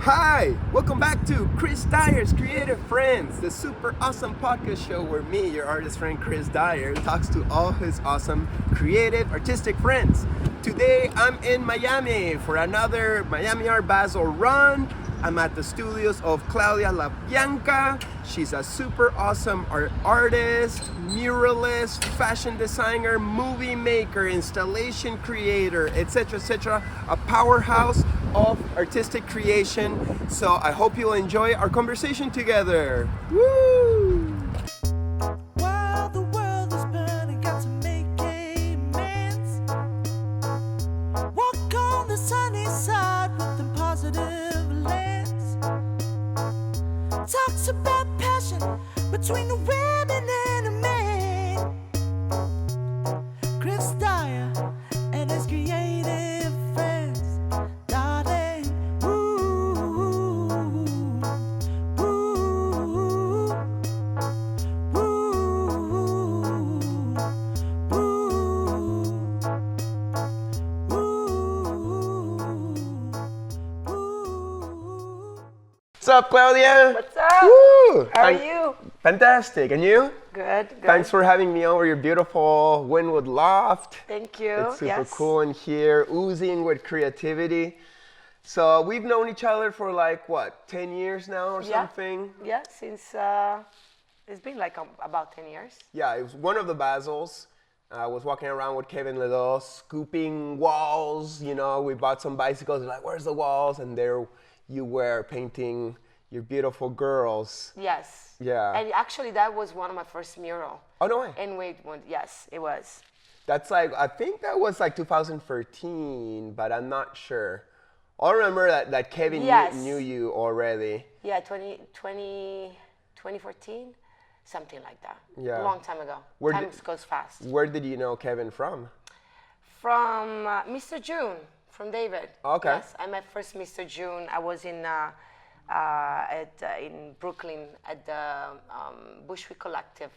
Hi, welcome back to Chris Dyer's Creative Friends, the super awesome podcast show where me, your artist friend Chris Dyer, talks to all his awesome creative, artistic friends. Today I'm in Miami for another Miami Art Basel run. I'm at the studios of Claudia Labianca. She's a super awesome artist, muralist, fashion designer, movie maker, installation creator, etc., etc. A powerhouse of artistic creation. So I hope you'll enjoy our conversation together. Woo! While the world is burning, got to make amends. Walk on the sunny side with a positive lens. Talks about passion between the women and the men. Chris Dyer and his creative friends. Darling, ooh, ooh, ooh, What's up, Claudia? What's up? Woo! How are you? Fantastic. And you? Good. Thanks for having me over your beautiful Wynwood loft. Thank you. It's super Yes. cool in here, oozing with creativity. So we've known each other for like, what, 10 years now or Yeah. something? Yeah, since it's been like about 10 years. Yeah, it was one of the Basels. I was walking around with Kevin Ledos, scooping walls. You know, we bought some bicycles. Like, where's the walls? And there you were painting your beautiful girls. Yes. Yeah. And actually, that was one of my first mural. Oh, no way. In Wynwood. Yes, it was. That's like, I think that was like 2013, but I'm not sure. I remember that Kevin Yes. knew you already. Yeah, 2014, something like that. Yeah. A long time ago. Where Time did- goes fast. Where did you know Kevin from? From Mr. June, from David. Okay. Yes, I met first Mr. June. I was in Brooklyn at the Bushwick Collective.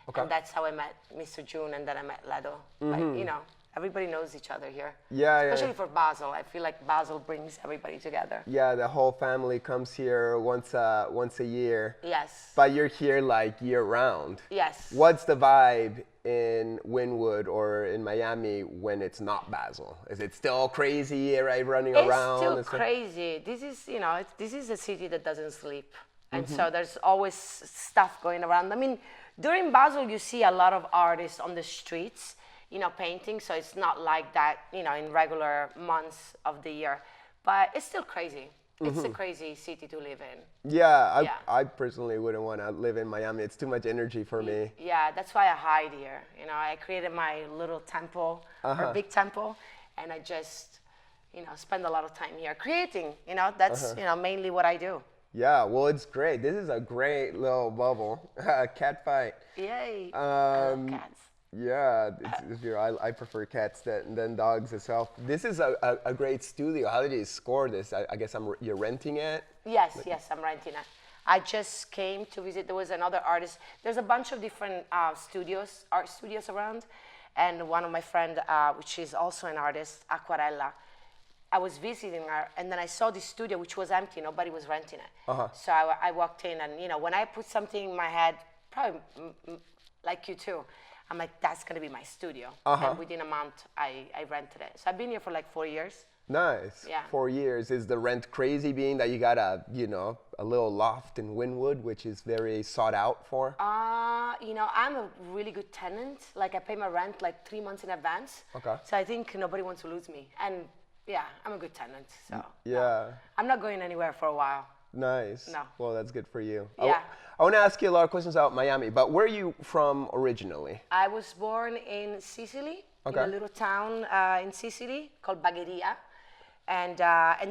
Okay. And that's how I met Mr. June, and then I met Lado. But, you know, everybody knows each other here. Yeah, yeah. Especially for Basel. I feel like Basel brings everybody together. Yeah, the whole family comes here once a year. Yes. But you're here like year round. Yes. What's the vibe in Wynwood or in Miami when it's not Basel? Is it still crazy, right, running around? It's still and stuff? crazy. This is, you know, this is a city that doesn't sleep. And so there's always stuff going around. I mean, during Basel, you see a lot of artists on the streets, you know, painting. So it's not like that, you know, in regular months of the year. But it's still crazy. It's a crazy city to live in. Yeah, Yeah. I personally wouldn't want to live in Miami. It's too much energy for me. Yeah, that's why I hide here. You know, I created my little temple or big temple, and I just, you know, spend a lot of time here creating. You know, that's, you know, mainly what I do. Yeah, well, it's great. This is a great little bubble. Cat fight. Yay. I Um, love cats. Yeah, I prefer cats than dogs itself. This is a great studio. How did you score this? I guess you're renting it? Yes, I'm renting it. I just came to visit. There was another artist. There's a bunch of different art studios around. And one of my friends, which is also an artist, Aquarella, I was visiting her, and then I saw this studio, which was empty. Nobody was renting it. So I walked in, and, you know, when I put something in my head, probably like you too, I'm like, that's going to be my studio. And within a month, I rented it. So I've been here for like 4 years. Nice. Yeah. 4 years. Is the rent crazy being that you got a little loft in Wynwood, which is very sought out for? You know, I'm a really good tenant. Like, I pay my rent like 3 months in advance. Okay. So I think nobody wants to lose me. And yeah, I'm a good tenant. So Yeah. no, I'm not going anywhere for a while. Nice. No. Well, that's good for you. Yeah. I want to ask you a lot of questions about Miami, but where are you from originally? I was born in Sicily, in Okay. a little town in Sicily called Bagheria. And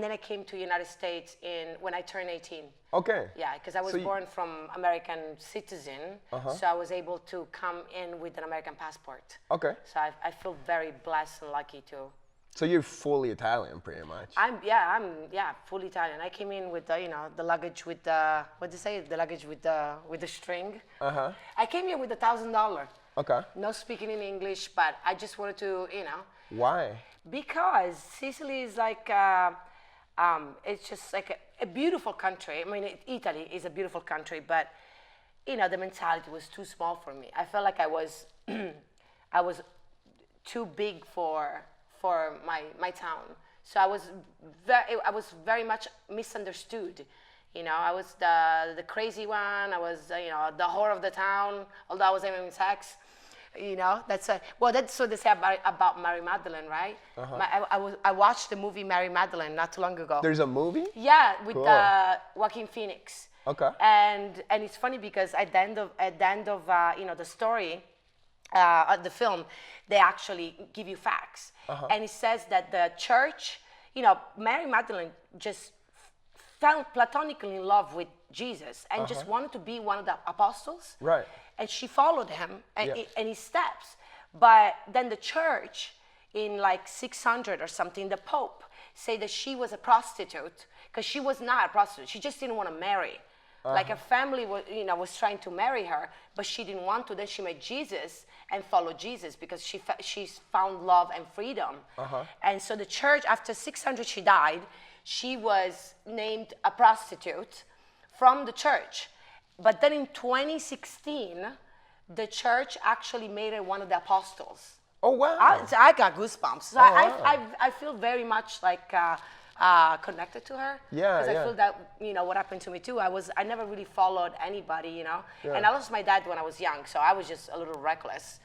then I came to United States when I turned 18. Okay. Yeah, because I was So you- born from American citizen, so I was able to come in with an American passport. Okay. So I feel very blessed and lucky to. So you're fully Italian, pretty much. I'm fully Italian. I came in with the luggage with the the luggage with the string. I came here with $1,000. Okay. No speaking in English, but I just wanted to Why? because Sicily is like it's just like a beautiful country. I mean, Italy is a beautiful country, but you know, the mentality was too small for me. I felt like I was, I was too big for my town. So I was very much misunderstood. You know, I was the crazy one. I was you know, the whore of the town. Although I was having sex. You know, that's well, that's what they say about Mary Magdalene, right? I watched the movie Mary Magdalene not too long ago. There's a movie? Yeah, with Cool. Joaquin Phoenix. Okay. And it's funny because at the end of you know, the story, the film, they actually give you facts, and it says that the church, you know, Mary Magdalene just fell platonically in love with Jesus and just wanted to be one of the apostles. Right. And she followed him and, Yeah. and his steps. But then the church in like 600 or something, the Pope said that she was a prostitute because she was not a prostitute. She just didn't want to marry. Like her family was, you know, was trying to marry her, but she didn't want to. Then she met Jesus and followed Jesus because she found love and freedom. And so the church, after 600 she died, she was named a prostitute from the church. But then in 2016, the church actually made her one of the apostles. Oh, wow. I got goosebumps. So wow. I feel very much like connected to her. Yeah, Because yeah. I feel that, you know, what happened to me too. I never really followed anybody, you know. Yeah. And I lost my dad when I was young, so I was just a little reckless.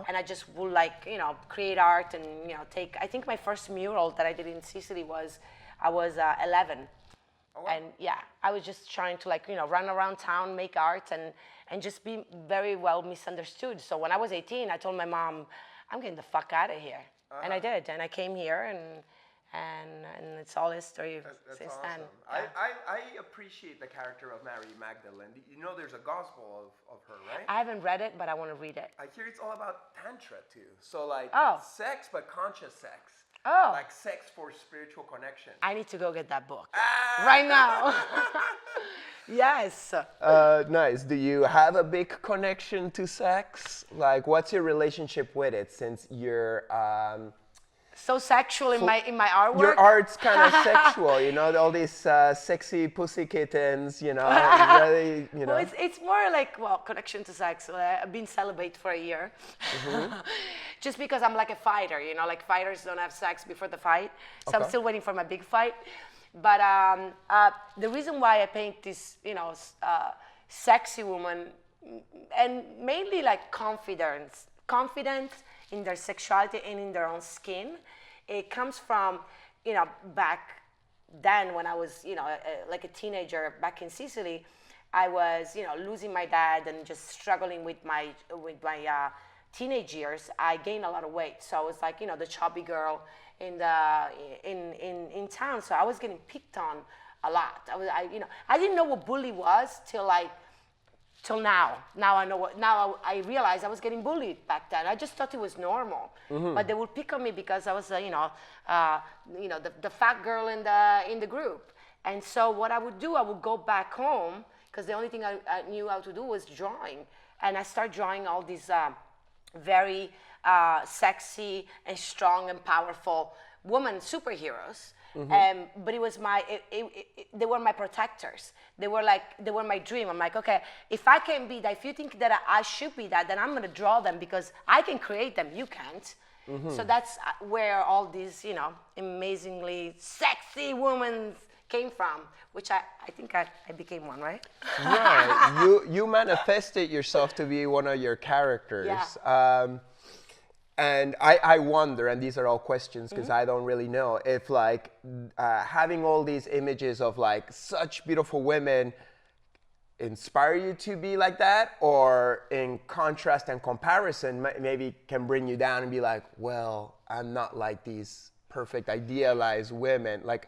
And I just would like, you know, create art and, you know, I think my first mural that I did in Sicily was, I was 11. Oh, wow. And yeah, I was just trying to like, you know, run around town, make art and just be very well misunderstood. So when I was 18, I told my mom, I'm getting the fuck out of here. And I did. And I came here and it's all history That's since awesome. then. Yeah. I appreciate the character of Mary Magdalene. You know there's a gospel of her, right? I haven't read it, but I want to read it. I hear it's all about tantra too. So like sex, but conscious sex. Oh. Like sex for spiritual connection. I need to go get that book right now. Yes. Nice. Do you have a big connection to sex? Like, what's your relationship with it? Since you're So sexual in my artwork. your art's kind of sexual, you know, all these sexy pussy kittens, you know, really, you know. Well, it's more like, well, connection to sex. I've been celibate for a year. Just because I'm like a fighter, you know, like fighters don't have sex before the fight. So I'm still waiting for my big fight. But the reason why I paint this, you know, sexy woman, and mainly like confident in their sexuality and in their own skin, it comes from, you know, back then when I was, you know, like a teenager back in Sicily, I was, you know, losing my dad and just struggling with my teenage years. I gained a lot of weight, so I was like, you know, the chubby girl in town. So I was getting picked on a lot. I didn't know what bully was till now. Now I know what. Now I realize I was getting bullied back then. I just thought it was normal. But they would pick on me because I was, the fat girl in the group. And so what I would do, I would go back home because the only thing I knew how to do was drawing, and I started drawing all these very sexy and strong and powerful women superheroes. But it was they were my protectors. They were my dream. I'm like, okay, if I can be that, if you think that I should be that, then I'm gonna draw them because I can create them. You can't. So that's where all these, you know, amazingly sexy women came from, which I think I became one, right? Right. You manifested yourself to be one of your characters. Yeah. And I wonder, and these are all questions because I don't really know, if like having all these images of like such beautiful women inspire you to be like that, or in contrast and comparison maybe can bring you down and be like, well, I'm not like these perfect idealized women. Like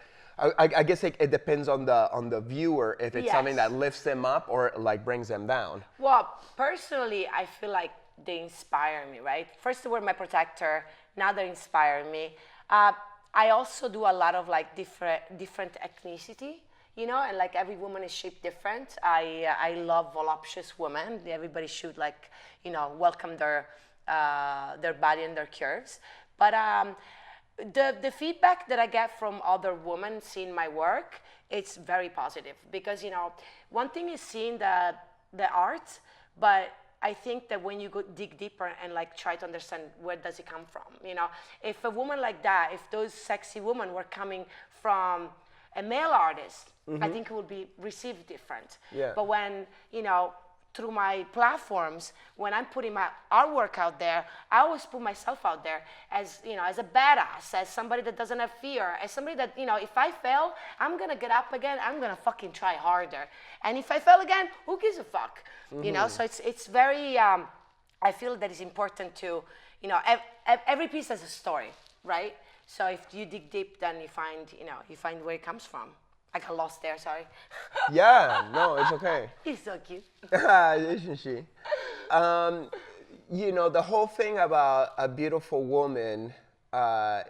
I guess it depends on the viewer if it's something that lifts them up or like brings them down. Well, personally, I feel like they inspire me, right? First they were my protector, now they inspire me. I also do a lot of like different ethnicity, you know, and like every woman is shaped different. I love voluptuous women. Everybody should like, you know, welcome their body and their curves. But the feedback that I get from other women seeing my work it's very positive because, one thing is seeing the art, but I think that when you go dig deeper and like try to understand where does it come from, if a woman like that, if those sexy women were coming from a male artist, I think it would be received different. Yeah. But when, through my platforms, when I'm putting my artwork out there, I always put myself out there as, as a badass, as somebody that doesn't have fear, as somebody that, if I fail, I'm gonna get up again, I'm gonna fucking try harder. And if I fail again, who gives a fuck? So it's very, I feel that it's important to, every piece has a story, right? So if you dig deep, then you find where it comes from. I got lost there, sorry. Yeah, no, it's okay. He's so cute. Isn't she? The whole thing about a beautiful woman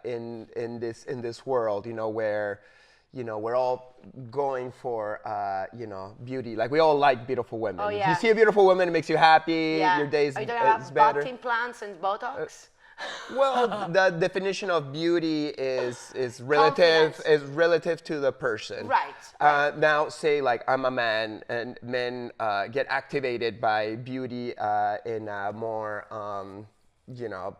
in this world, where we're all going for beauty. Like we all like beautiful women. Oh, If yeah. you see a beautiful woman, it makes you happy. Yeah. Your day's Are you talking is about better. butt implants and Botox? Well, the definition of beauty is relative to the person. Right. Now, say like I'm a man, and men get activated by beauty in a more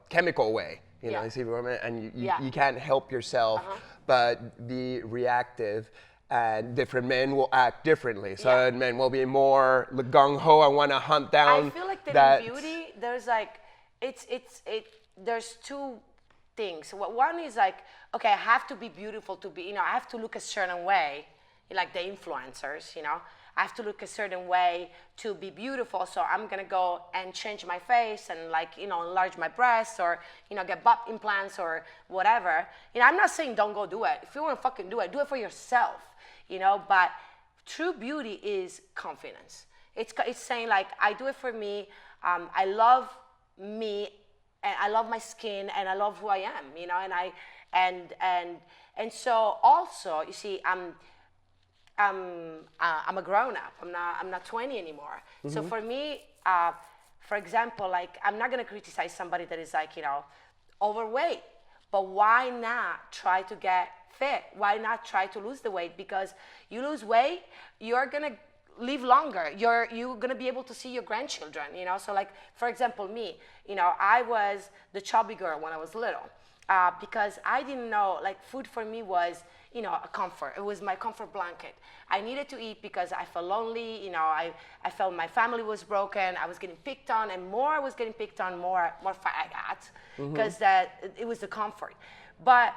chemical way. You see a woman, and you can't help yourself but be reactive. And different men will act differently. Some men will be more gung ho. I want to hunt down. I feel like that in beauty, there's like there's two things. One is like, okay, I have to be beautiful to be, I have to look a certain way, like the influencers, I have to look a certain way to be beautiful, so I'm gonna go and change my face and like, enlarge my breasts or, get butt implants or whatever. I'm not saying don't go do it. If you wanna fucking do it for yourself, but true beauty is confidence. It's saying like, I do it for me, I love me, and I love my skin, and I love who I am, and so also, you see, I'm a grown up. I'm not 20 anymore. So for me, for example, like I'm not gonna criticize somebody that is like overweight, but why not try to get fit? Why not try to lose the weight? Because you lose weight, you're gonna live longer. You're gonna be able to see your grandchildren, So like, for example, me, I was the chubby girl when I was little, because I didn't know, like food for me was, a comfort. It was my comfort blanket. I needed to eat because I felt lonely, I felt my family was broken, I was getting picked on, and more I was getting picked on, more fat I got, because it was the comfort. But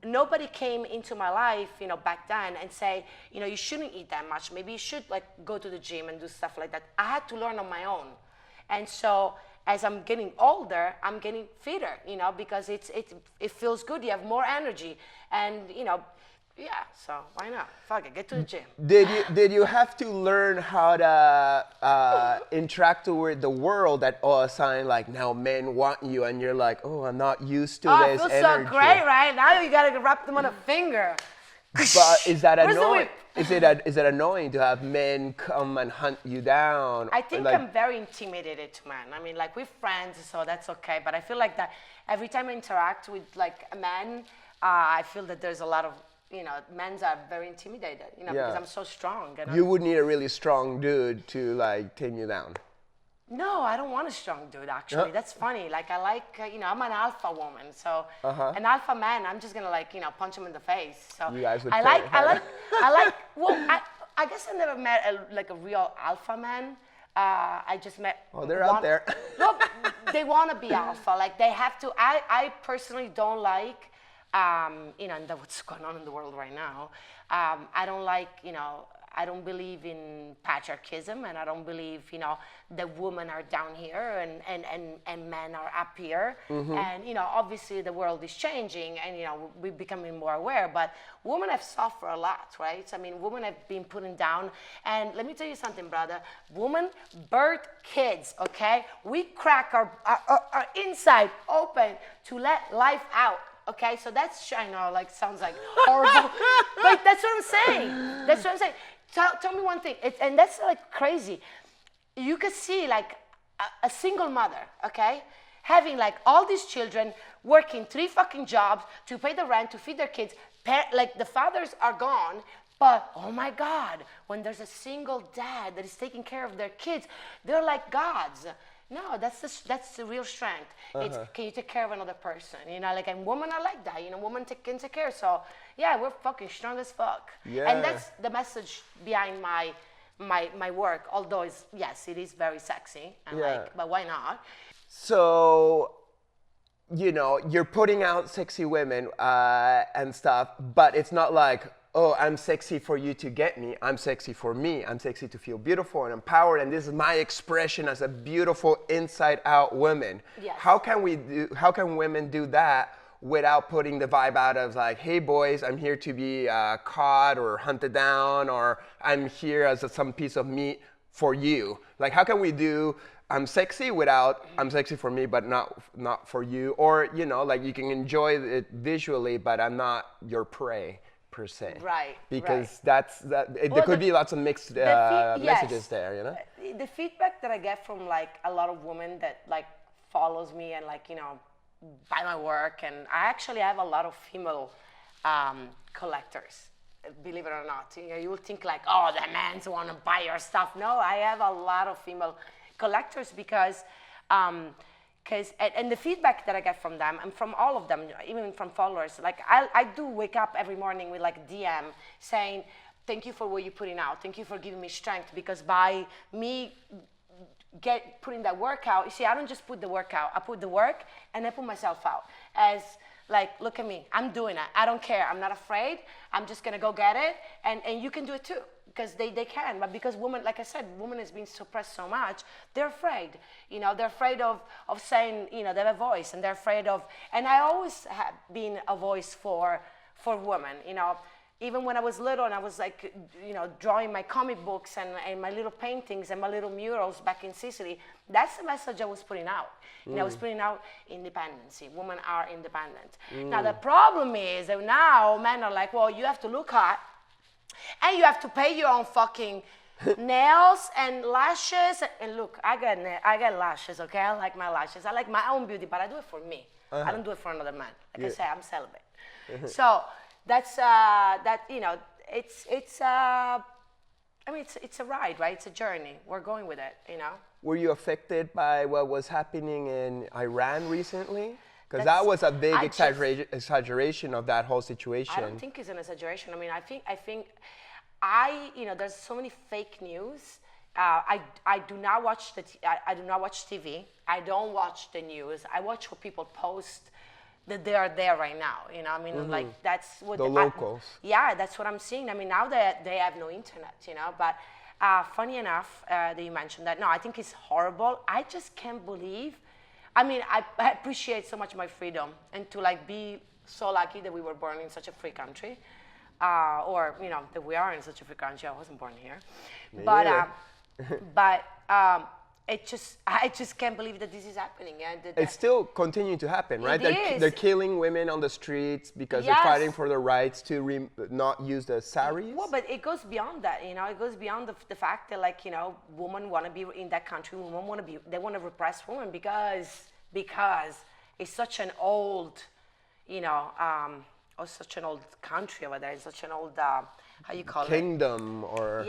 nobody came into my life, back then and say, you shouldn't eat that much. Maybe you should like go to the gym and do stuff like that. I had to learn on my own. And so as I'm getting older, I'm getting fitter, because it feels good. You have more energy, and so why not? Fuck it, get to the gym. Did you have to learn how to interact with the world at all a sign like now men want you and you're like, oh, I'm not used to this it feels energy. so great, right? Now you gotta wrap them on a finger. But is that Where's the annoying? whip? Is it annoying to have men come and hunt you down? I think like, I'm very intimidated to men. I mean, like we're friends, so that's okay. But I feel like that every time I interact with like a man, I feel that there's a lot of men are very intimidated, because I'm so strong. You would need a really strong dude to like tame you down. No, I don't want a strong dude, actually. That's funny. Like, I like, I'm an alpha woman. So, an alpha man, I'm just going to, like, punch him in the face. So, you guys would I like, well, I guess I never met a real alpha man. I just met. Oh, they're out there. No, they want to be alpha. Like, they have to. I personally don't like, and what's going on in the world right now. I don't like, I don't believe in patriarchism, and I don't believe, the women are down here and men are up here. And, obviously the world is changing and, we're becoming more aware, but women have suffered a lot, right? I mean, women have been put down. And let me tell you something, brother. Women birth kids, okay? We crack our inside open to let life out. Okay, so that's, I know, like, sounds like horrible, but that's what I'm saying. That's what I'm saying. Tell me one thing, and that's like crazy. You could see like a single mother, okay, having like all these children, working 3 fucking jobs to pay the rent, to feed their kids. Like the fathers are gone, But oh my God, when there's a single dad that is taking care of their kids, they're like gods. No, that's the real strength. It's can you take care of another person? You know, like, and women are like that. You know, women can take care. So yeah, we're fucking strong as fuck. Yeah. And that's the message behind my work. Although it is very sexy. And like, but why not? So, you know, you're putting out sexy women and stuff, but it's not like, oh, I'm sexy for you to get me. I'm sexy for me. I'm sexy to feel beautiful and empowered, and this is my expression as a beautiful inside-out woman. Yes. How can women do that without putting the vibe out of like, hey boys, I'm here to be caught or hunted down, or I'm here as some piece of meat for you? Like, how can we do I'm sexy without I'm sexy for me, but not for you? Or, you know, like, you can enjoy it visually, but I'm not your prey per se. Right. Because right. There could be lots of mixed messages there, you know? The feedback that I get from like a lot of women that like follows me and like, you know, buy my work, and I actually have a lot of female collectors. Believe it or not, you know, you will think like, oh, the men's want to buy your stuff. No, I have a lot of female collectors because and the feedback that I get from them and from all of them, even from followers, like I do wake up every morning with like a DM saying, thank you for what you're putting out. Thank you for giving me strength, because by me putting that work out, you see, I don't just put the work out. I put the work and I put myself out as like, look at me, I'm doing it. I don't care. I'm not afraid. I'm just going to go get it. And you can do it too. Because they can, but because women, like I said, women is being suppressed so much, they're afraid. You know, they're afraid of saying, you know, they have a voice, and they're afraid of, and I always have been a voice for women, you know. Even when I was little and I was like, you know, drawing my comic books and my little paintings and my little murals back in Sicily, that's the message I was putting out. You know, I was putting out independency. Women are independent. Now, the problem is that now men are like, well, you have to look hot, and you have to pay your own fucking nails and lashes. And look, I got lashes, okay? I like my lashes. I like my own beauty, but I do it for me. I don't do it for another man. Like I say, I'm celibate. So that's that. You know, it's I mean, it's a ride, right? It's a journey. We're going with it. You know. Were you affected by what was happening in Iran recently? Because that was a big exaggeration of that whole situation. I don't think it's an exaggeration. I mean, I think, you know, there's so many fake news. I do not watch I do not watch TV. I don't watch the news. I watch what people post that they are there right now. You know, I mean, like that's what the locals. Yeah, that's what I'm seeing. I mean, now they have no internet. You know, but funny enough that you mentioned that. No, I think it's horrible. I just can't believe. I mean, I appreciate so much my freedom, and to like be so lucky that we were born in such a free country, or you know that we are in such a free country. I wasn't born here, but I just can't believe that this is happening. It's still continuing to happen, right? They're killing women on the streets because they're fighting for their rights to not use the saris. Well, but it goes beyond that, you know. It goes beyond the fact that, like, you know, women want to be in that country. Women want to be. They want to repress women because it's such an old, you know, or such an old country over there. It's such an old how you call kingdom it? Or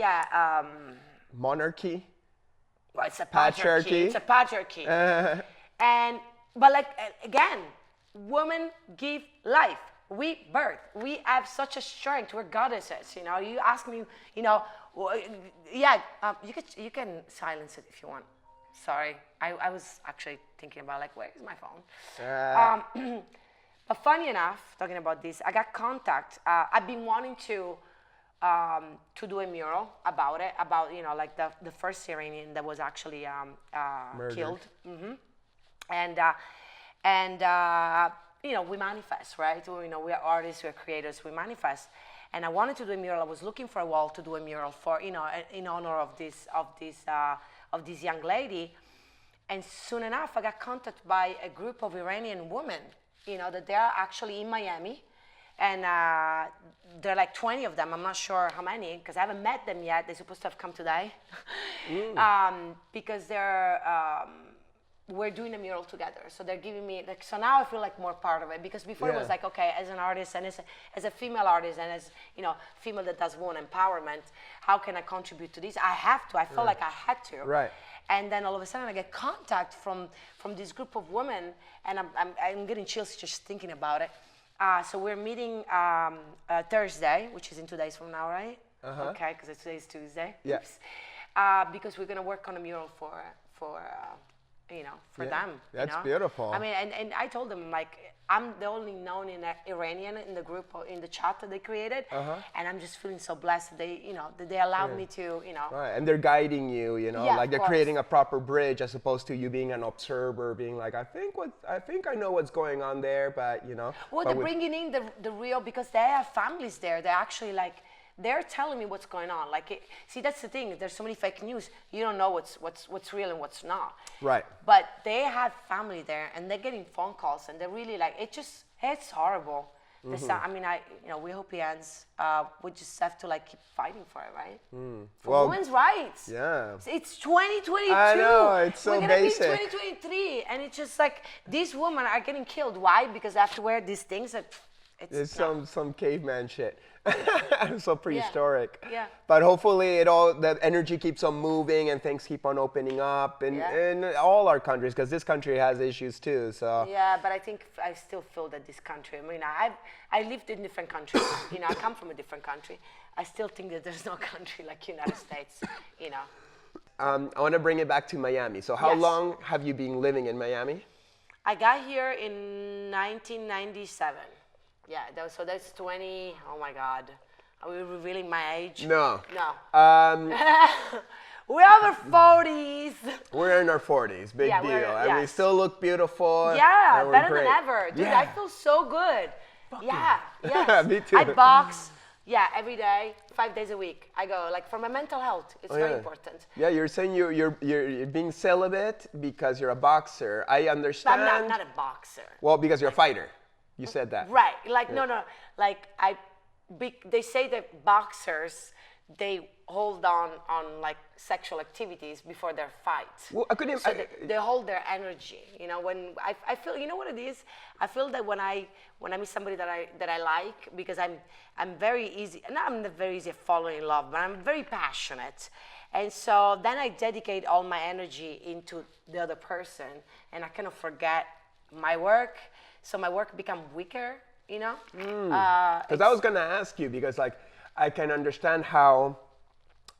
monarchy. Well, it's a patriarchy. It's a patriarchy. But like, again, women give life. We birth. We have such a strength. We're goddesses. You know. You ask me. You know. You can silence it if you want. Sorry. I was actually thinking about like, where is my phone? But funny enough, talking about this, I got contact. I've been wanting to do a mural about it, about, you know, like the first Iranian that was actually killed. And you know, we manifest, right? You know, we are artists, we are creators, we manifest. And I wanted to do a mural. I was looking for a wall to do a mural for, you know, in honor of this young lady. And soon enough, I got contacted by a group of Iranian women, you know, that they are actually in Miami. And there are like 20 of them. I'm not sure how many, because I haven't met them yet. They're supposed to have come today. Because they're we're doing a mural together. So they're giving me, like, so now I feel like more part of it, because before it was like, okay, as an artist and as a female artist and as, you know, female that does woman empowerment, how can I contribute to this? I have to. I felt like I had to. Right. And then all of a sudden I get contact from this group of women, and I'm getting chills just thinking about it. So we're meeting Thursday, which is in 2 days from now, right? Okay, because today's Tuesday. Yeah. Oops. Because we're gonna work on a mural for you know, for them. That's you know? beautiful. I mean, and I told them, like, I'm the only known Iranian in the group, in the chat that they created, and I'm just feeling so blessed that they, you know, that they allowed me to, you know. Right, and they're guiding you, you know, Yeah, like they're of course. creating a proper bridge as opposed to you being an observer, being like, I think I know what's going on there, but you know. Well, but they're bringing in the real, because they have families there. They're actually like, they're telling me what's going on. Like, see, that's the thing. There's so many fake news. You don't know what's real and what's not. Right. But they have family there, and they're getting phone calls, and they're really like, it's horrible. I mean, you know, we hope it ends. We just have to, like, keep fighting for it, right? For women's rights. Yeah. It's 2022. I know, it's so We're gonna basic. be 2023, and it's just like, these women are getting killed. Why? Because they have to wear these things that It's some caveman shit. So prehistoric. Yeah. But hopefully the energy keeps on moving and things keep on opening up in all our countries, because this country has issues too. So yeah, but I think I still feel that this country, I mean, I lived in different countries. You know, I come from a different country. I still think that there's no country like United States, you know. I want to bring it back to Miami. So how Yes. long have you been living in Miami? I got here in 1997. Yeah, so that's 20, oh my God. Are we revealing my age? No. No. We're over 40s. We're in our 40s, big Yeah, deal. we're- And we yes. still look beautiful. Yeah, and we're better great. than ever. Dude, Yeah. I feel so good. Yeah, yes. Me too. I box, every day, 5 days a week. I go, like, for my mental health. It's very yeah. important. Yeah, you're saying you're being celibate because you're a boxer. I But understand. I'm not a boxer. Well, because you're a fighter. You said that. Right, like, no. Like, they say that boxers, they hold on like sexual activities before their fight. Well, I couldn't. So they hold their energy. You know, when I feel, you know what it is? I feel that when I meet somebody that I like, because I'm very easy. Not I'm not very easy at falling in love, but I'm very passionate. And so then I dedicate all my energy into the other person, and I kind of forget my work. So my work become weaker, you know. Because I was gonna ask you, because like I can understand how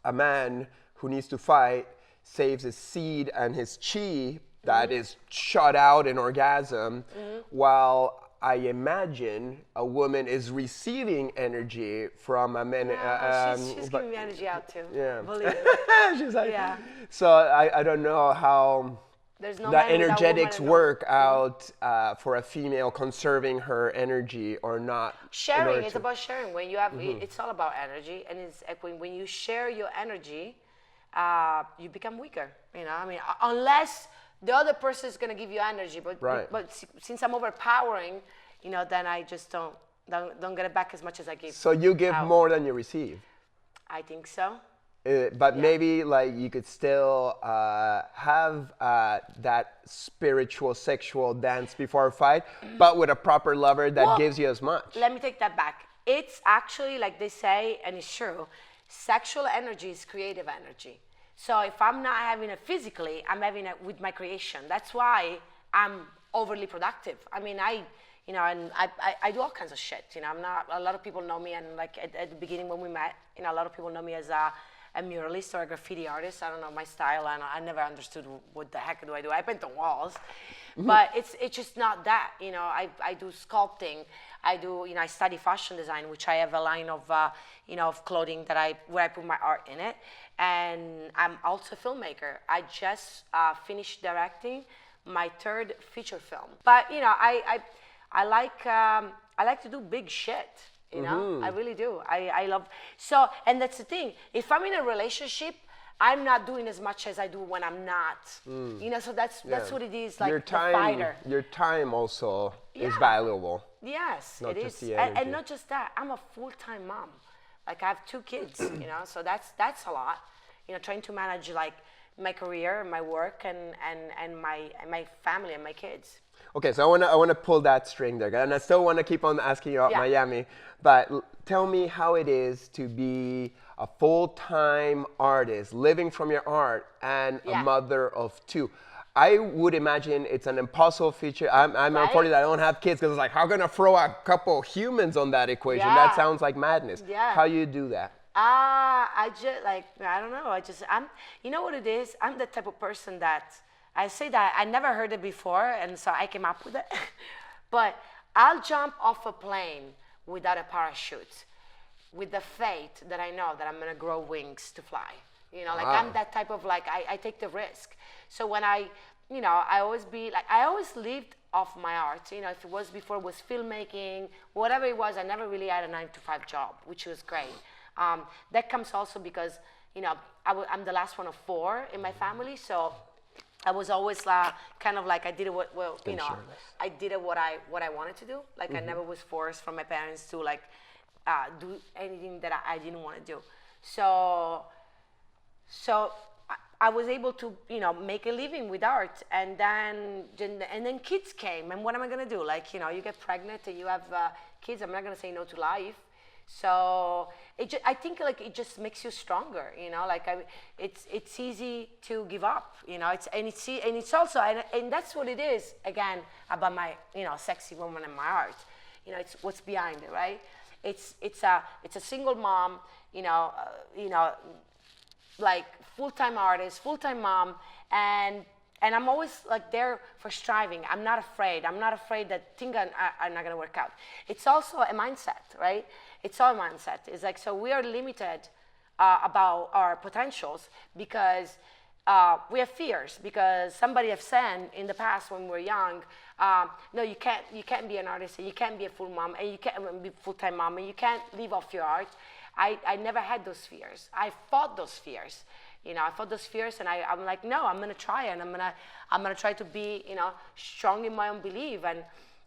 a man who needs to fight saves his seed and his chi that is shot out in orgasm, while I imagine a woman is receiving energy from a man. She's giving me energy out too. Yeah. Believe me. She's like, Yeah. so I don't know how There's no the man without energetics woman, work out for a female conserving her energy or not. in Sharing, order it's to- about sharing. When you have, it's all about energy, and it's when you share your energy, you become weaker. You know, I mean, unless the other person is gonna give you energy, but Right. since I'm overpowering, you know, then I just don't get it back as much as I give. So you give out. more than you receive. I think so. But maybe like you could still have that spiritual sexual dance before a fight, but with a proper lover that Well, gives you as much. Let me take that back. It's actually, like they say, and it's true, sexual energy is creative energy. So if I'm not having it physically, I'm having it with my creation. That's why I'm overly productive. I mean, I do all kinds of shit. You know, a lot of people know me, and like at the beginning when we met, you know, a lot of people know me as a muralist or a graffiti artist. I don't know my style, and I never understood what the heck do I do. I paint on walls, but it's just not that. You know, I do sculpting. I study fashion design, which I have a line of of clothing where I put my art in it, and I'm also a filmmaker. I just finished directing my 3rd feature film. But you know, I like to do big shit. You know, I really do. I love, so, and that's the thing. If I'm in a relationship, I'm not doing as much as I do when I'm not. You know, so that's what it is, like the fighter. Your time also is Yeah. valuable. Yes, Not it just is. the And energy. not just that, I'm a full-time mom. Like, I have 2 kids, you know, so that's a lot. You know, trying to manage like my career, my work, and my family and my kids. Okay, so I wanna pull that string there, and I still wanna keep on asking you about Yeah. Miami, but tell me how it is to be a full-time artist, living from your art, and a Yeah. mother of two. I would imagine it's an impossible feature. I'm Right? unfortunate that I don't have kids because it's like, how can I throw a couple humans on that equation? That Yeah. sounds like madness. Yeah. How you do that? I just like, I don't know. You know what it is? I'm the type of person that I say that I never heard it before, and so I came up with it. But I'll jump off a plane without a parachute, with the faith that I know that I'm gonna grow wings to fly. You know, like Wow. I'm that type of like, I take the risk. So when I always lived off my art. You know, if it was before it was filmmaking, whatever it was, I never really had a 9-to-5 job, which was great. That comes also because, you know, I'm the last one of 4 in my family, so I was always kind of like I did it I did it what I wanted to do. Like I never was forced from my parents to like do anything that I didn't want to do. So I was able to, you know, make a living with art, and then kids came, and what am I gonna do? Like, you know, you get pregnant and you have kids. I'm not gonna say no to life. So I think like it just makes you stronger, you know. Like it's easy to give up, you know. It's also and that's what it is again about my, you know, sexy woman and my art. You know, it's what's behind it, right? It's a single mom, you know, like full-time artist, full-time mom, and I'm always like there for striving. I'm not afraid. I'm not afraid that things are not gonna work out. It's also a mindset, right? It's all a mindset. It's like, so we are limited about our potentials because we have fears, because somebody have said in the past when we were young, no, you can't be an artist, and you can't be a full mom, and you can't be full-time mom, and you can't live off your art. I never had those fears. I fought those fears. You know, I fought those fears, and I'm like, no, I'm gonna try, and I'm gonna try to be, you know, strong in my own belief,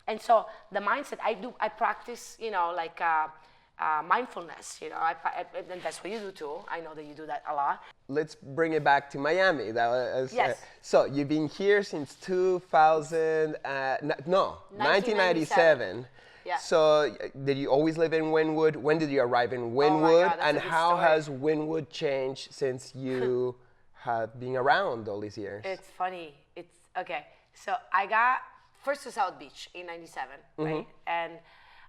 and so the mindset I practice, you know, like mindfulness. You know, and that's what you do too. I know that you do that a lot. Let's bring it back to Miami. That was, Yes. So you've been here since 1997. Yeah. So did you always live in Wynwood? When did you arrive in Oh my Wynwood? God, that's And a good how story. has Wynwood changed since you have been around all these years? It's funny. It's okay. So I got first to South Beach in '97, right? And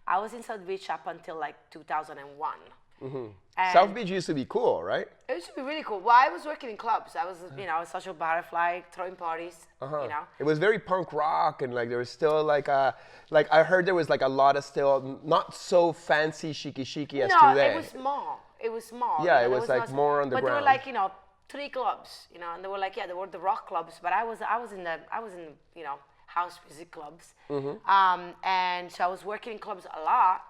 I was in South Beach up until like 2001. And South Beach used to be cool, right? it used to be really cool. Well, I was working in clubs. I was, you know, a social butterfly, throwing parties. You know. It was very punk rock, and like there was still like I heard there was like a lot of still not so fancy chic as No, today. it was small. It was small. Yeah, you know, it was there like no- more But there underground. were like, you know, 3 clubs, you know, and they were like, yeah, they were the rock clubs, but I was in you know, house music clubs. And so I was working in clubs a lot,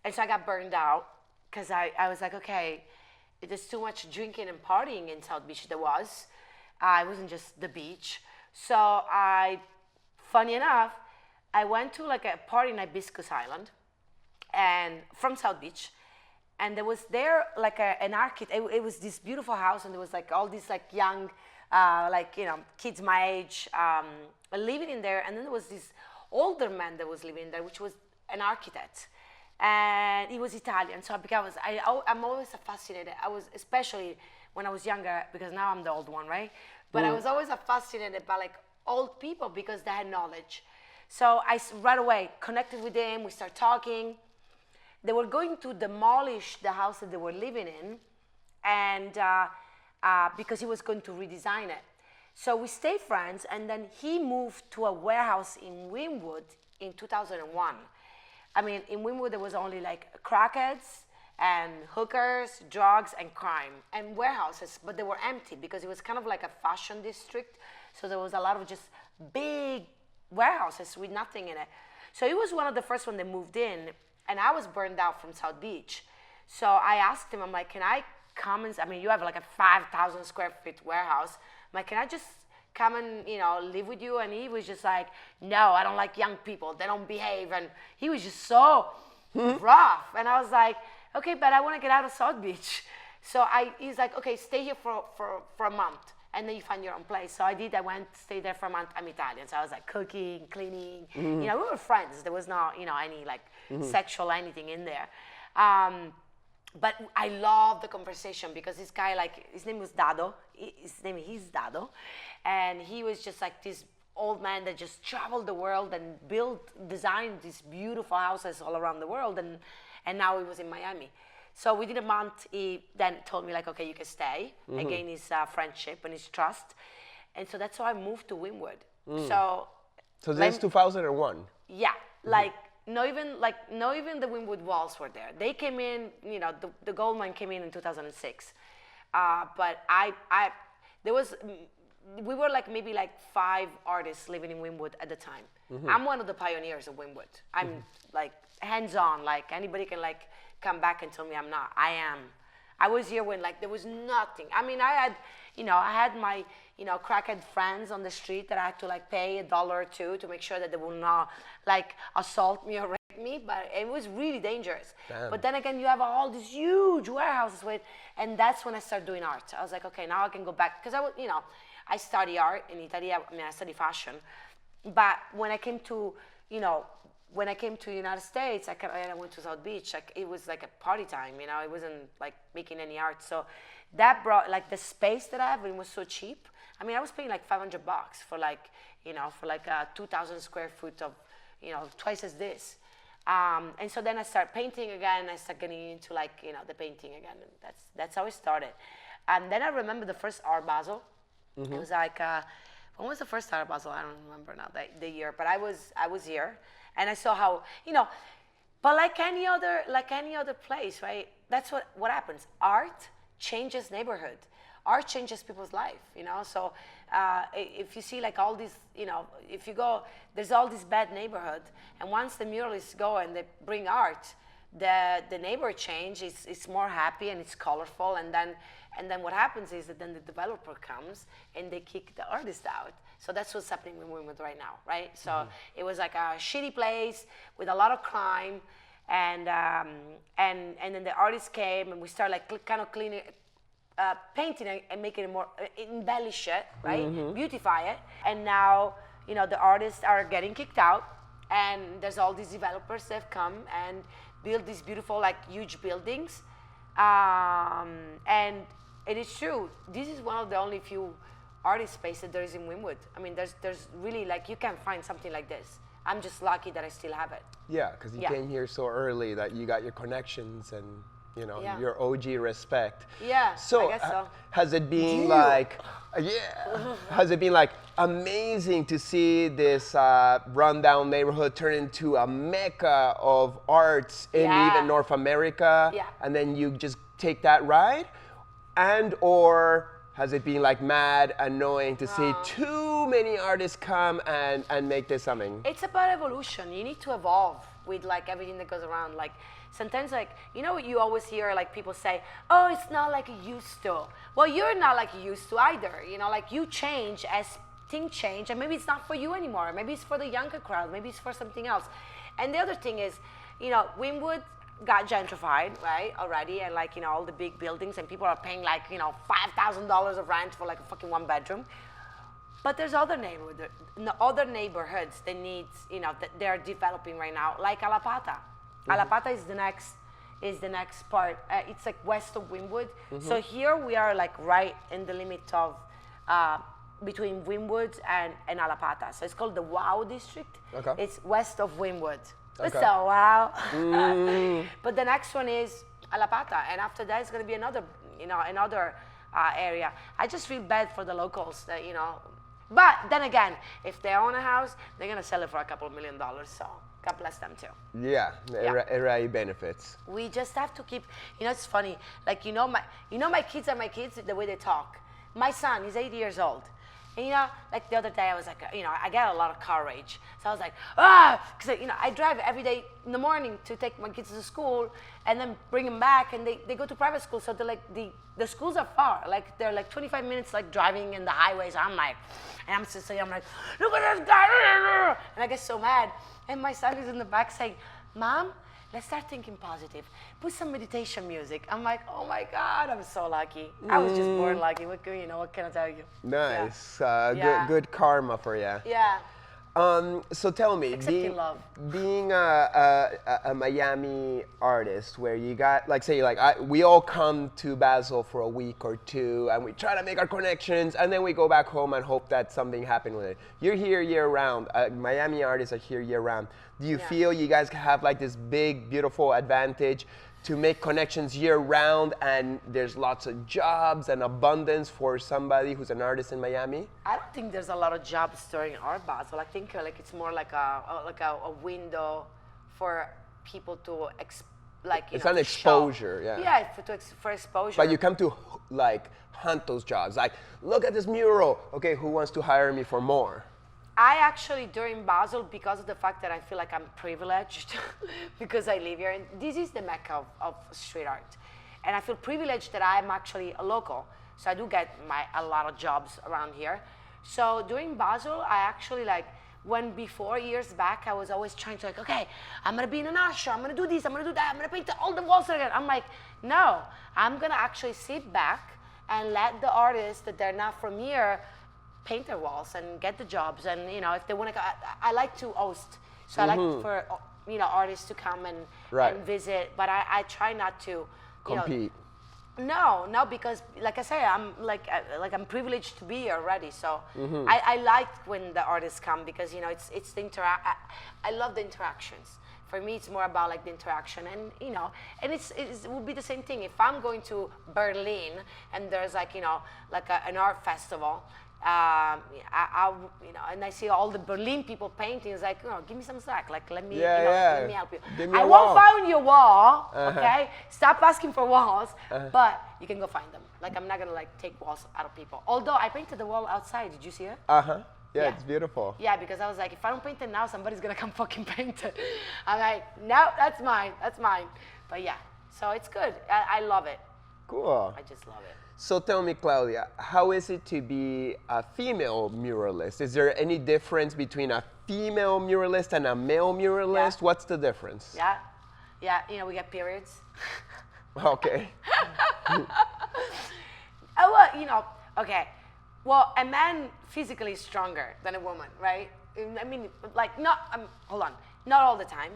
and so I got burned out because I was like, okay, there's too much drinking and partying in South Beach. There was. It wasn't just the beach. So funny enough, I went to like a party in Hibiscus Island, and from South Beach, and there was there like an architect. It was this beautiful house, and there was like all these like young, like, you know, kids my age living in there, and then there was this older man that was living there, which was an architect, and he was Italian. So I'm always fascinated. I was, especially when I was younger, because now I'm the old one, right? But I was always fascinated by like old people because they had knowledge. So right away connected with them. We started talking. They were going to demolish the house that they were living in, and because he was going to redesign it. So we stayed friends, and then he moved to a warehouse in Wynwood in 2001. I mean, in Wynwood there was only like crackheads and hookers, drugs, and crime, and warehouses, but they were empty because it was kind of like a fashion district. So there was a lot of just big warehouses with nothing in it. So he was one of the first when they moved in, and I was burned out from South Beach. So I asked him, I'm like, can I come and, I mean, you have like a 5,000 square feet warehouse. I'm like, can I just come and, you know, live with you? And he was just like, no, I don't like young people. They don't behave. And he was just so rough. And I was like, okay, but I want to get out of South Beach. So he's like, okay, stay here for a month. and then you find your own place. So I did. I went, stayed there for a month. I'm Italian, so I was like cooking, cleaning. You know, we were friends. There was not, you know, any like sexual anything in there. But I love the conversation because this guy, like, his name was Dado. He's Dado, and he was just like this old man that just traveled the world and designed these beautiful houses all around the world, and now he was in Miami. So within a month, he then told me like, okay, you can stay. I gained his friendship and his trust, and so that's how I moved to Wynwood. So this is 2001. Yeah, like not even the Wynwood walls were there. They came in, you know, the gold mine came in 2006, but we were like maybe like 5 artists living in Wynwood at the time. I'm one of the pioneers of Wynwood. I'm like hands-on, like anybody can like come back and tell me I'm not. I am. I was here when like there was nothing. I mean, I had my, you know, crackhead friends on the street that I had to like pay $1 or $2 to make sure that they will not like assault me or rape me, but it was really dangerous. Damn. But then again, you have all these huge warehouses and that's when I started doing art. I was like, okay, now I can go back, because I study art in Italy. I study fashion, but when I came to, you know, when I came to the United States, I went to South Beach. Like, it was like a party time, you know. I wasn't like making any art, so that brought like the space that I have. It was so cheap. I mean, I was paying like $500 for like, you know, for like a 2,000 square foot of, you know, twice as this. And so then I started painting again. I started getting into like, you know, the painting again, and that's how it started. And then I remember the first Art Basel. It was like, when was the first Art Basel? I don't remember now the year, but I was here, and I saw how, you know, but like any other place, right? That's what happens. Art changes neighborhood. Art changes people's life, you know. So if you see like all these, you know, if you go, there's all this bad neighborhood, and once the muralists go and they bring art, the neighbor change. It's more happy and it's colorful, and then what happens is that then the developer comes and they kick the artist out. So that's what's happening in Wynwood right now, right? So it was like a shitty place with a lot of crime, and then the artist came and we started like kind of cleaning, painting and making it more, embellish it, right? Beautify it. And now, you know, the artists are getting kicked out, and there's all these developers that have come and build these beautiful, like, huge buildings. And it is true, this is one of the only few artist spaces there is in Wynwood. I mean, there's really, like, you can't find something like this. I'm just lucky that I still have it. Yeah, because you came here so early that you got your connections and, you know, your OG respect. Yeah, so, I guess so. Has it been like, has it been like amazing to see this rundown neighborhood turn into a mecca of arts in even North America? Yeah. And then you just take that ride? And or has it been like mad annoying to see too many artists come and make this something? It's about evolution. You need to evolve with like everything that goes around. Like sometimes, like, you know what you always hear, like people say, oh, it's not like it used to. Well, you're not like you used to either. You know, like you change as things change, and maybe it's not for you anymore. Maybe it's for the younger crowd. Maybe it's for something else. And the other thing is, you know, Wynwood got gentrified, right, already, and like, you know, all the big buildings, and people are paying like, you know, $5,000 of rent for like a fucking 1-bedroom. But there's other neighborhoods that need, you know, that they're developing right now, like Alapata. Alapata is the next part. It's like west of Wynwood. So here we are like right in the limit of between Wynwood and Alapata. So it's called the Wow District. Okay. It's west of Wynwood. Okay. So wow. But the next one is Alapata, and after that it's going to be another area. I just feel bad for the locals that, you know. But then again, if they own a house, they're going to sell it for a couple $1 million. So God bless them too. Yeah, it really benefits. We just have to keep, you know, it's funny. Like, my kids are my kids, the way they talk. My son, he's 8 years old. And, you know, like the other day I was like, you know, I get a lot of car rage. So I was like, because, you know, I drive every day in the morning to take my kids to school and then bring them back, and they go to private school. So they're like, the schools are far. Like, they're like 25 minutes like driving in the highways. I'm like, and I'm just saying, I'm like, look at this guy. And I get so mad. And my son is in the back saying, Mom, let's start thinking positive. Put some meditation music. I'm like, oh my God, I'm so lucky. I was just born lucky. What can I tell you? Nice. Yeah. Good karma for you. Yeah. So tell me, Accepting love. being a Miami artist, where you got, like, say, like, we all come to Basel for a week or two, and we try to make our connections, and then we go back home and hope that something happened with it. You're here year round. Miami artists are here year round. Do you feel you guys have like this big, beautiful advantage to make connections year round, and there's lots of jobs and abundance for somebody who's an artist in Miami? I don't think there's a lot of jobs during Art Basel. I think like it's more like a window for people to It's an exposure, yeah. Yeah, for exposure. But you come to like hunt those jobs. Like, look at this mural. Okay, who wants to hire me for more? I actually, during Basel, because of the fact that I feel like I'm privileged because I live here, and this is the mecca of street art. And I feel privileged that I'm actually a local. So I do get a lot of jobs around here. So during Basel, I actually when before years back, I was always trying to okay, I'm gonna be in an art show, I'm gonna do this, I'm gonna do that, I'm gonna paint all the walls again. I'm like, no, I'm gonna actually sit back and let the artists that they're not from here paint their walls and get the jobs, and if they want to, I like to host, so I like for artists to come and visit, but I try not to compete. No, because like I say, I'm I'm privileged to be here already. So I like when the artists come because it's the I love the interactions. For me, it's more about the interaction, and and it would be the same thing if I'm going to Berlin and there's an art festival. And I see all the Berlin people painting. It's like, give me some slack. Let me, let me help you. I won't find your wall, okay? Stop asking for walls, but you can go find them. I'm not gonna take walls out of people. Although I painted the wall outside. Did you see it? Yeah, it's beautiful. Yeah, because I was like, if I don't paint it now, somebody's gonna come fucking paint it. I'm like, no, that's mine. But yeah, so it's good. I love it. Cool. I just love it. So tell me, Claudia, how is it to be a female muralist? Is there any difference between a female muralist and a male muralist? Yeah. What's the difference? Yeah, we get periods. Okay. Okay. Well, a man physically is stronger than a woman, right? I mean, hold on, not all the time,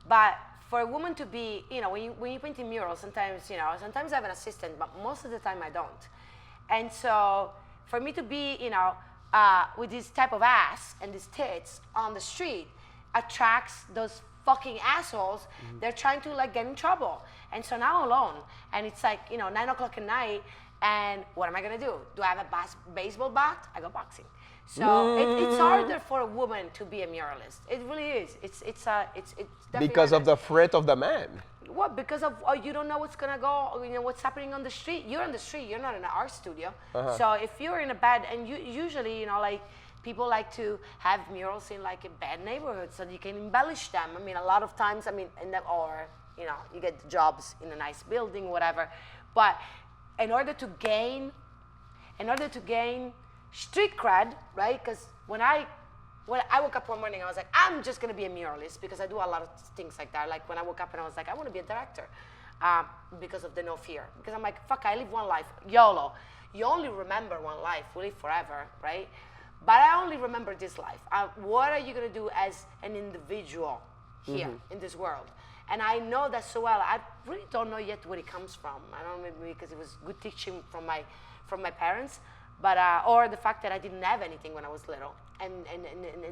but for a woman to be, when you paint in murals, sometimes I have an assistant, but most of the time I don't. And so for me to be, with this type of ass and these tits on the street attracts those fucking assholes. They're trying to get in trouble. And so now I'm alone, and it's 9 o'clock at night, and what am I gonna do? Do I have a baseball bat? I go boxing. So it's harder for a woman to be a muralist. It really is. It's definitely because of the threat of the man. What? Because of you don't know what's gonna go. What's happening on the street. You're on the street. You're not in an art studio. So if you're in a bad, and usually people like to have murals in a bad neighborhood so you can embellish them. I mean, a lot of times, or you get jobs in a nice building, whatever. But in order to gain street cred, right? Because when I woke up one morning, I was like, I'm just gonna be a muralist, because I do a lot of things like that. Like when I woke up and I was like, I want to be a director, because of the no fear. Because I'm like, fuck, I live one life, YOLO. You only remember one life. We live forever, right? But I only remember this life. What are you gonna do as an individual here in this world? And I know that so well. I really don't know yet where it comes from. I don't know, maybe because it was good teaching from my parents. But or the fact that I didn't have anything when I was little, and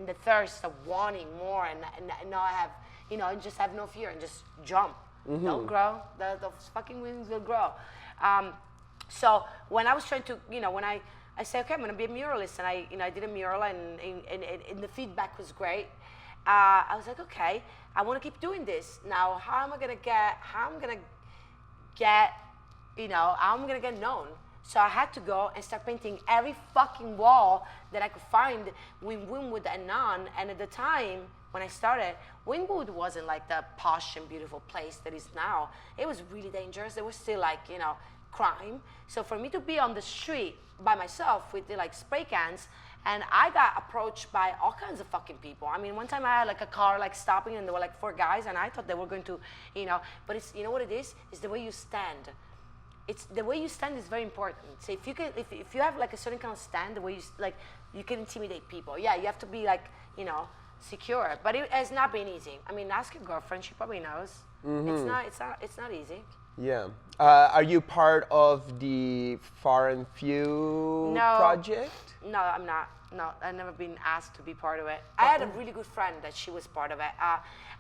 the thirst of wanting more, and now I have, and just have no fear and just jump. They'll grow. Those fucking wings will grow. So when I was trying to, when I say, okay, I'm gonna be a muralist, and I did a mural, and the feedback was great. I was like, okay, I want to keep doing this. Now, how am I gonna get known? So I had to go and start painting every fucking wall that I could find with Wynwood and none. And at the time, when I started, Wynwood wasn't the posh and beautiful place that is now. It was really dangerous. There was still crime. So for me to be on the street by myself with the spray cans And I got approached by all kinds of fucking people. I mean, one time I had like a car like stopping and there were like 4 guys and I thought they were going to, but it's, you know what it is? It's the way you stand. It's the way you stand is very important. So if you have like a certain kind of stand, the way you can intimidate people. Yeah, you have to be like, secure. But it has not been easy. I mean, ask your girlfriend, she probably knows. It's not easy. Yeah. Are you part of the Far and Few project? No, I'm not. No, I've never been asked to be part of it. I had a really good friend that she was part of it.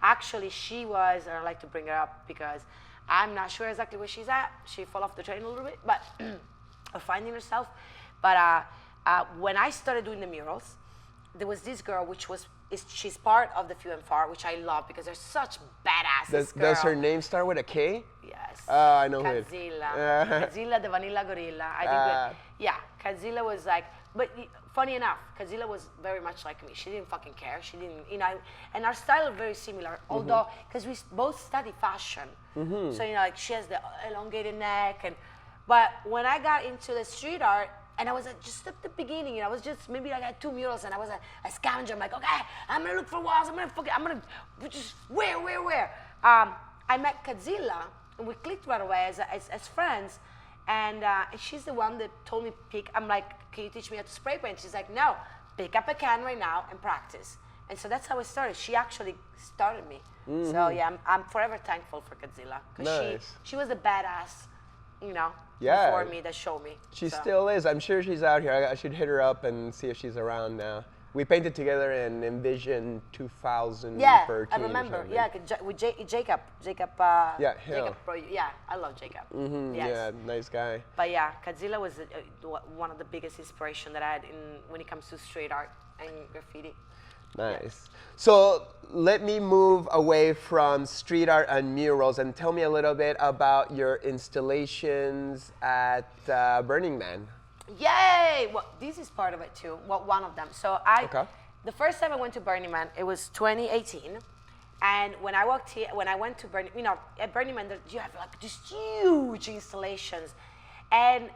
Actually, she was, and I like to bring her up because I'm not sure exactly where she's at. She fell off the train a little bit, but or finding herself. But when I started doing the murals, there was this girl she's part of the Few and Far, which I love because they're such badasses. Does her name start with a K? Yes. I know it. Kazilla the Vanilla Gorilla. I think Kazilla was like, but funny enough, Kazilla was very much like me. She didn't fucking care. She didn't, and our style is very similar, although, because we both study fashion. So, like she has the elongated neck, but when I got into the street art, and I was just at the beginning, I was just, maybe I got 2 murals and I was a scavenger. I'm like, okay, I'm gonna look for walls, I'm gonna just, where? I met Kazilla, and we clicked right away as friends, and she's the one that told me I'm like, can you teach me how to spray paint? She's like, no, pick up a can right now and practice. And so that's how it started. She actually started me. So yeah, I'm forever thankful for Kazilla, because she was a badass, before me that showed me. She still is. I'm sure she's out here. I should hit her up and see if she's around now. We painted together in Envision 2013. Yeah, I remember. Yeah, with Jacob. Hill. Jacob, yeah, I love Jacob. Yes. Yeah, nice guy. But yeah, Kazilla was one of the biggest inspiration that I had when it comes to street art and graffiti. Nice. Yeah. So let me move away from street art and murals and tell me a little bit about your installations at Burning Man. Yay! Well, this is part of it too. Well, one of them. So the first time I went to Burning Man, it was 2018. And when I went to Burning, at Burning Man, you have like these huge installations, and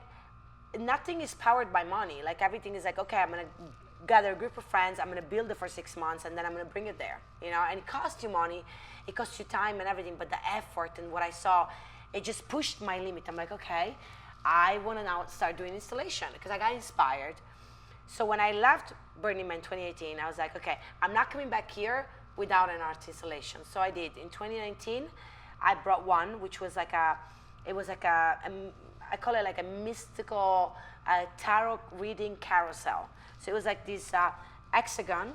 nothing is powered by money. Like everything is like, okay, I'm gonna gather a group of friends, I'm gonna build it for 6 months, and then I'm gonna bring it there. And it costs you money, it costs you time and everything, but the effort and what I saw, it just pushed my limit. I'm like, okay, I want to now start doing installation because I got inspired. So when I left Burning Man 2018, I was like, okay, I'm not coming back here without an art installation. So I did. In 2019, I brought one, which was like I call it like a mystical tarot reading carousel. So it was like this hexagon.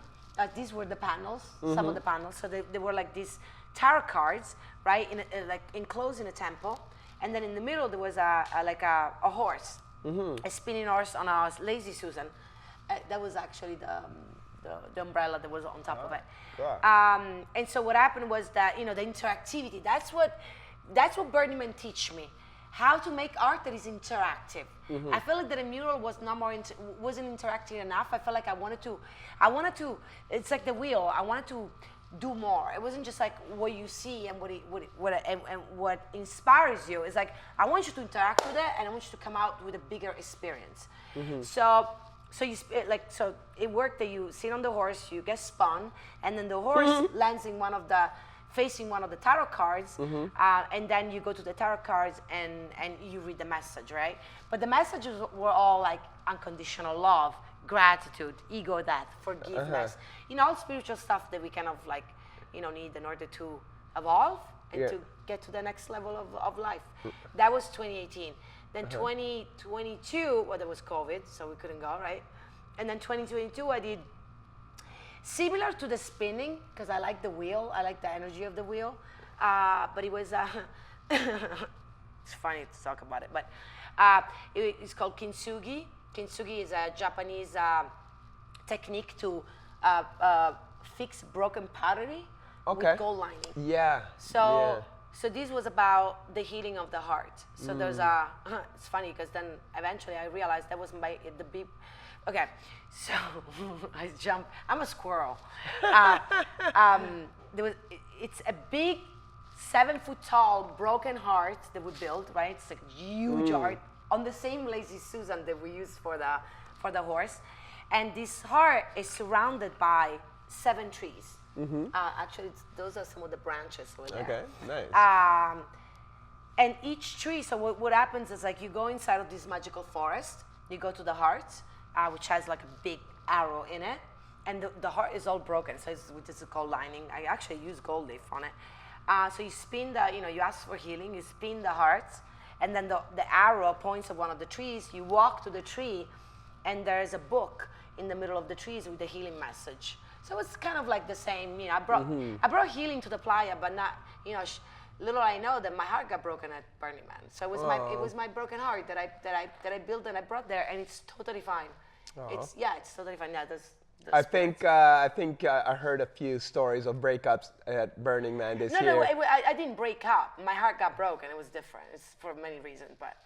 These were the panels, some of the panels. So they were like these tarot cards, right, like enclosed in a temple. And then in the middle, there was a horse, a spinning horse on a lazy Susan. That was actually the umbrella that was on top of it. Wow. And so what happened was that, the interactivity, that's what Burning Man teach me. How to make art that is interactive. I felt like that a mural was wasn't interactive enough. I felt like I wanted to, it's like the wheel, I wanted to do more. It wasn't just like what you see and what inspires you. It's like I want you to interact with it, and I want you to come out with a bigger experience. So it worked that you sit on the horse, you get spun, and then the horse lands in facing one of the tarot cards, and then you go to the tarot cards and you read the message, right? But the messages were all like unconditional love, gratitude, ego, death, forgiveness, all spiritual stuff that we kind of like, need in order to evolve and to get to the next level of life. That was 2018. Then 2022, well, there was COVID, so we couldn't go, right? And then 2022, I did similar to the spinning, because I like the wheel, I like the energy of the wheel, but it was, it's funny to talk about it, but it's called kintsugi. Kintsugi is a Japanese technique to fix broken pottery with gold lining. Yeah. So this was about the healing of the heart. So there's it's funny because then eventually I realized that was the big. Okay, so I jumped. I'm a squirrel. It's a big 7-foot tall broken heart that we built, right? It's like huge heart on the same lazy Susan that we use for the horse. And this heart is surrounded by 7 trees. Actually, those are some of the branches over there. Okay, nice. And each tree, so what happens is like you go inside of this magical forest, you go to the heart, which has like a big arrow in it, and the heart is all broken, so which is called lining. I actually use gold leaf on it. So you spin you ask for healing, you spin the heart, and then the arrow points at one of the trees, you walk to the tree, and there's a book in the middle of the trees with a healing message. So it's kind of like the same, I brought healing to the playa, but not, little I know that my heart got broken at Burning Man. So it was my broken heart that I built and I brought there, and it's totally fine. It's totally fine. Yeah, I think I heard a few stories of breakups at Burning Man this year. No, I didn't break up. My heart got broken. It was different. It's for many reasons, but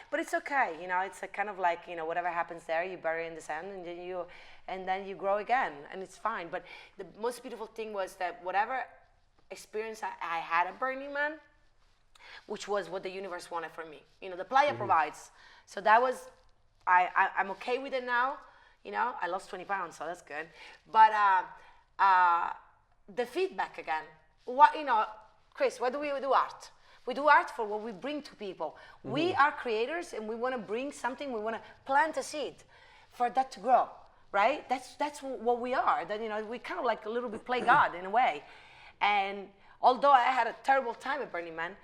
but it's okay. It's a kind of like whatever happens there, you bury in the sand, and then you grow again, and it's fine. But the most beautiful thing was that whatever experience I had at Burning Man, which was what the universe wanted for me. The playa provides. So that was, I'm okay with it now. I lost 20 pounds, so that's good. But the feedback again. Chris, why do we do art? We do art for what we bring to people. We are creators, and we want to bring something. We want to plant a seed for that to grow, right? That's what we are. That we kind of like a little bit play God in a way. And although I had a terrible time at Burning Man,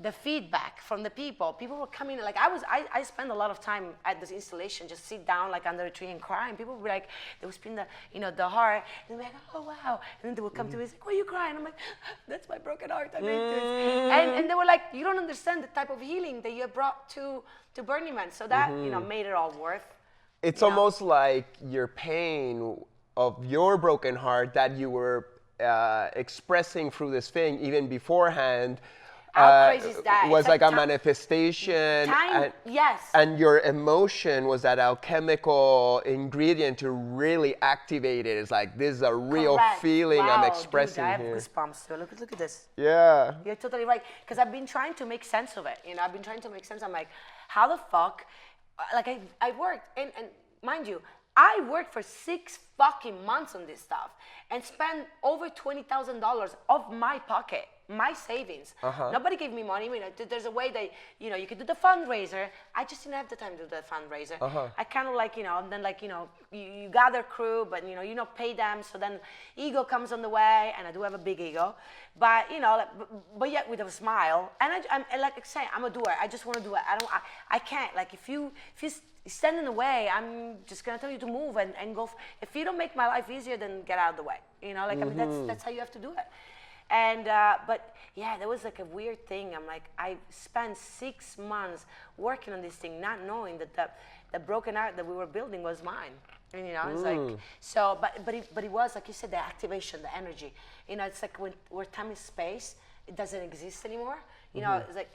the feedback from the people were coming, like I spent a lot of time at this installation, just sit down like under a tree and cry, and people would be like, they would spin the heart, and they'd be like, oh wow, and then they would come to me and say, why are you crying? I'm like, that's my broken heart, I made this. And they were like, you don't understand the type of healing that you have brought to Burning Man. So that, made it all worth. It's almost like your pain of your broken heart that you were expressing through this thing even beforehand. How crazy is that? Was like a manifestation. Yes. And your emotion was that alchemical ingredient to really activate it. It's like, this is a real feeling I'm expressing here. I have here. goosebumps. Look at this. Yeah. You're totally right. Because I've been trying to make sense of it. I've been trying to make sense. I'm like, how the fuck? Like I worked, and mind you, I worked for 6 fucking months on this stuff and spent over $20,000 of my pocket, my savings. Nobody gave me money. There's a way that, you could do the fundraiser. I just didn't have the time to do the fundraiser. I kind of like, and then like, you gather crew, but you don't pay them. So then ego comes on the way, and I do have a big ego, but but yet with a smile. And I'm like I say, I'm a doer. I just want to do it. I can't, like if you stand in the way, I'm just gonna tell you to move and go. If you don't make my life easier, then get out of the way. I mean, that's how you have to do it. And but yeah, there was like a weird thing. I'm like, I spent 6 months working on this thing, not knowing that the broken art that we were building was mine. And it's like, so, but it was like you said, the activation, the energy. It's like where time and space, it doesn't exist anymore. It's like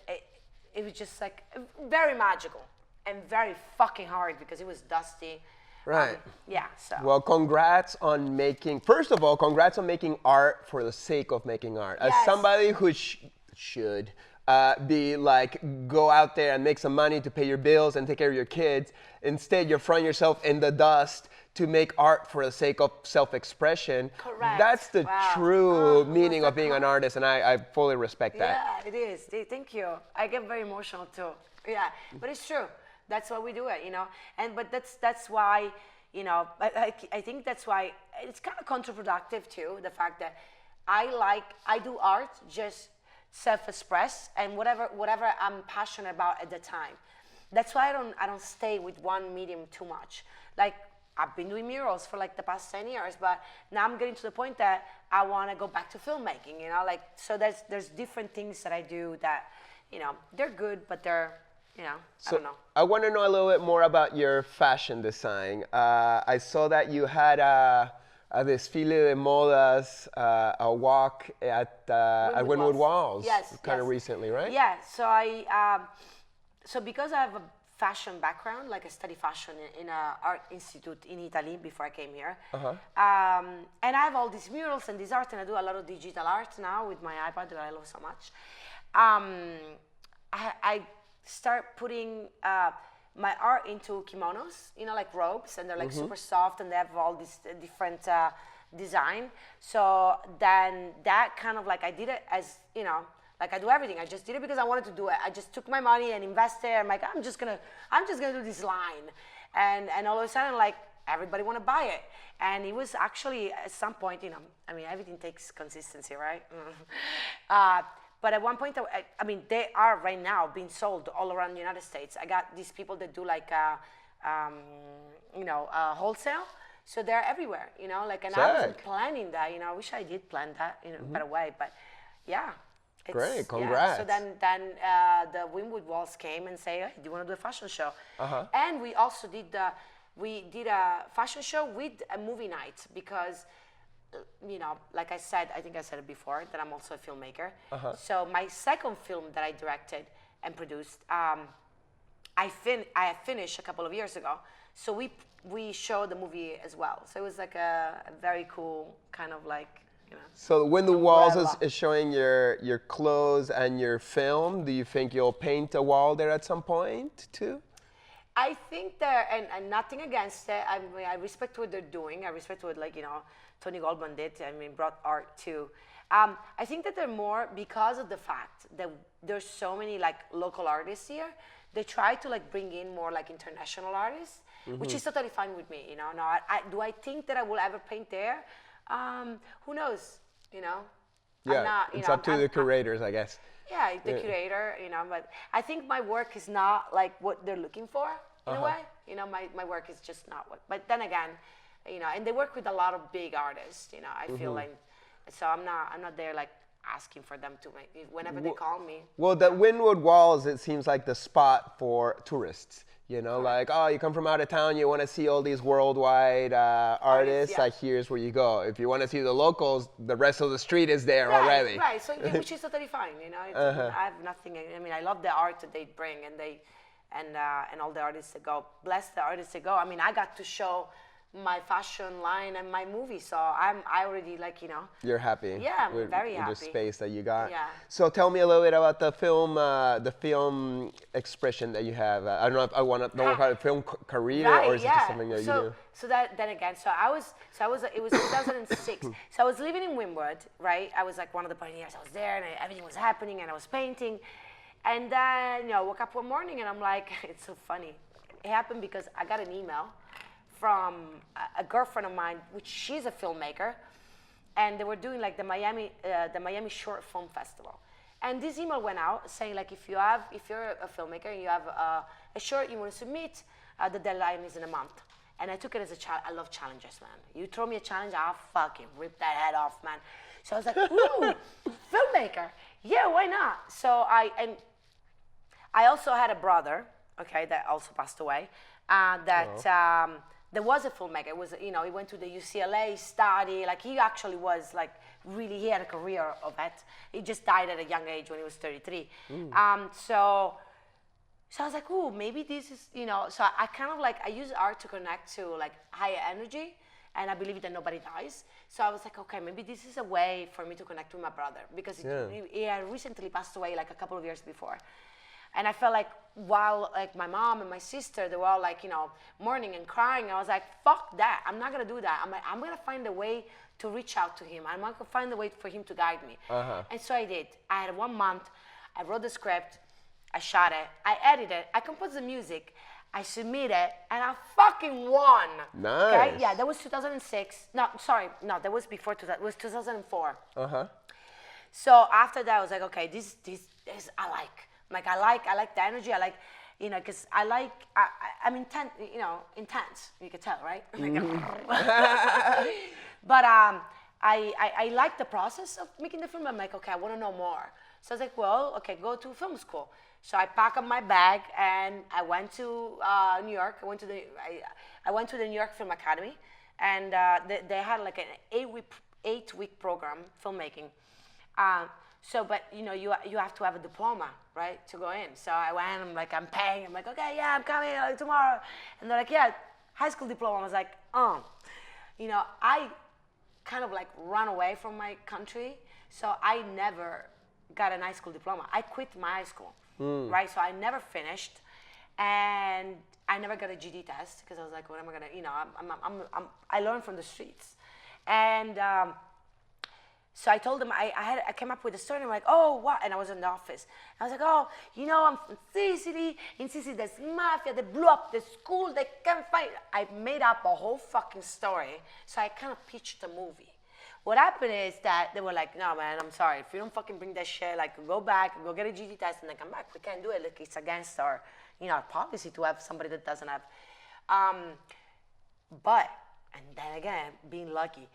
it was just like very magical. And very fucking hard because it was dusty. Right. So. Well, congrats on making art for the sake of making art. As somebody who should be like, go out there and make some money to pay your bills and take care of your kids. Instead, you're throwing yourself in the dust to make art for the sake of self-expression. Correct. That's the true meaning of being an artist, and I fully respect that. Yeah, it is. Thank you. I get very emotional too. Yeah, but it's true. That's why we do it, but that's why, I think that's why it's kind of counterproductive too, the fact that I do art just self-express and whatever I'm passionate about at the time. That's why I don't stay with one medium too much. Like I've been doing murals for like the past 10 years, but now I'm getting to the point that I want to go back to filmmaking, so there's different things that I do that, they're good, but they're, I don't know. I want to know a little bit more about your fashion design. I saw that you had a desfile de modas, a walk at Wynwood Walls. Yes, kind of recently, right? Yeah. So so because I have a fashion background, like I studied fashion in an art institute in Italy before I came here, and I have all these murals and this art, and I do a lot of digital art now with my iPad that I love so much. I start putting my art into kimonos, like robes, and they're like super soft, and they have all these different design. So then that kind of like I did it as like I do everything. I just did it because I wanted to do it. I just took my money and invested. I'm like, I'm just gonna do this line, and all of a sudden like everybody want to buy it. And it was actually at some point, I mean, everything takes consistency, right? But at one point, I mean, they are right now being sold all around the United States. I got these people that do like, wholesale. So they're everywhere, like, and I wasn't planning that, I wish I did plan that in a better way, but yeah. Great, congrats. Yeah. So then the Wynwood Walls came and say, hey, do you want to do a fashion show? And we also did a fashion show with a movie night because, like I said, I think I said it before, that I'm also a filmmaker. So my second film that I directed and produced, I finished a couple of years ago. So we showed the movie as well. So it was like a very cool kind of like, So when the walls is showing your clothes and your film, do you think you'll paint a wall there at some point too? I think that, and nothing against it. I mean, I respect what they're doing. I respect what, like, Tony Goldman did. I mean, brought art too. I think that they're more because of the fact that there's so many like local artists here. They try to like bring in more like international artists, which is totally fine with me. No, do I think that I will ever paint there? Who knows? Yeah, it's up to the curators, I guess. Yeah, the curator, but I think my work is not like what they're looking for in a way. My work is just not what, but then again, and they work with a lot of big artists, I feel like, so I'm not there like asking for them to make, whenever they call me. Well, the Wynwood Walls, it seems like the spot for tourists. Like, oh, you come from out of town, you want to see all these worldwide artists, like here's where you go. If you want to see the locals, the rest of the street is there already. Right, so which is totally fine, I have nothing, I mean, I love the art that they bring and all the artists that go. Bless the artists that go. I mean, I got to show my fashion line and my movie, so I already like, You're happy. Yeah, I'm very happy. With the space that you got. Yeah. So tell me a little bit about the film expression that you have. I don't know if I want to know about a film career or is it just something that you do? So then again, it was 2006. So I was living in Wynwood, right? I was like one of the pioneers. I was there and everything was happening and I was painting. And then, woke up one morning and I'm like, it's so funny. It happened because I got an email from a girlfriend of mine, which she's a filmmaker, and they were doing like the Miami Short Film Festival. And this email went out saying like, if you're a filmmaker and you have a short you want to submit, the deadline is in a month. And I took it as a challenge. I love challenges, man. You throw me a challenge, I'll fucking rip that head off, man. So I was like, ooh, filmmaker. Yeah, why not? So I also had a brother, okay, that also passed away, there was a filmmaker. It was, he went to the UCLA study. Like, he actually was, like, really, he had a career of it. He just died at a young age when he was 33. So I was like, ooh, maybe this is, so I kind of, like, I use art to connect to, like, higher energy, and I believe that nobody dies. So I was like, okay, maybe this is a way for me to connect with my brother, because he had recently passed away, like, a couple of years before. And I felt like while like my mom and my sister, they were all like, mourning and crying. I was like, fuck that. I'm not going to do that. I'm going to find a way to reach out to him. I'm going to find a way for him to guide me. And so I did. I had 1 month. I wrote the script. I shot it. I edited it. I composed the music. I submitted it. And I fucking won. Nice. Okay? Yeah, that was 2006. No, sorry. No, that was before 2000. It was 2004. So after that, I was like, okay, this I like. Like, I like the energy. I like, because I'm intense, intense. You can tell, right? But I like the process of making the film. I'm like, okay, I want to know more. So I was like, well, okay, go to film school. So I packed up my bag and I went to New York. I went to the New York Film Academy, and they had like an 8-week program, filmmaking. But you have to have a diploma, right, to go in. So I went. I'm paying. I'm like, okay, yeah, I'm coming like, tomorrow. And they're like, yeah, high school diploma. I was like, I kind of like run away from my country, so I never got a high school diploma. I quit my high school, right? So I never finished. And I never got a GD test because I was like, what am I gonna, I learned from the streets. And so I told them, I came up with a story, and I'm like, oh, what? And I was in the office. I was like, oh, I'm from Sicily. In Sicily, there's mafia. They blew up the school. They can't fight. I made up a whole fucking story. So I kind of pitched a movie. What happened is that they were like, no, man, I'm sorry. If you don't fucking bring that shit, like, go back, go get a GD test, and then come back. We can't do it. Like, it's against our, our policy to have somebody that doesn't have. But, and then again, being lucky,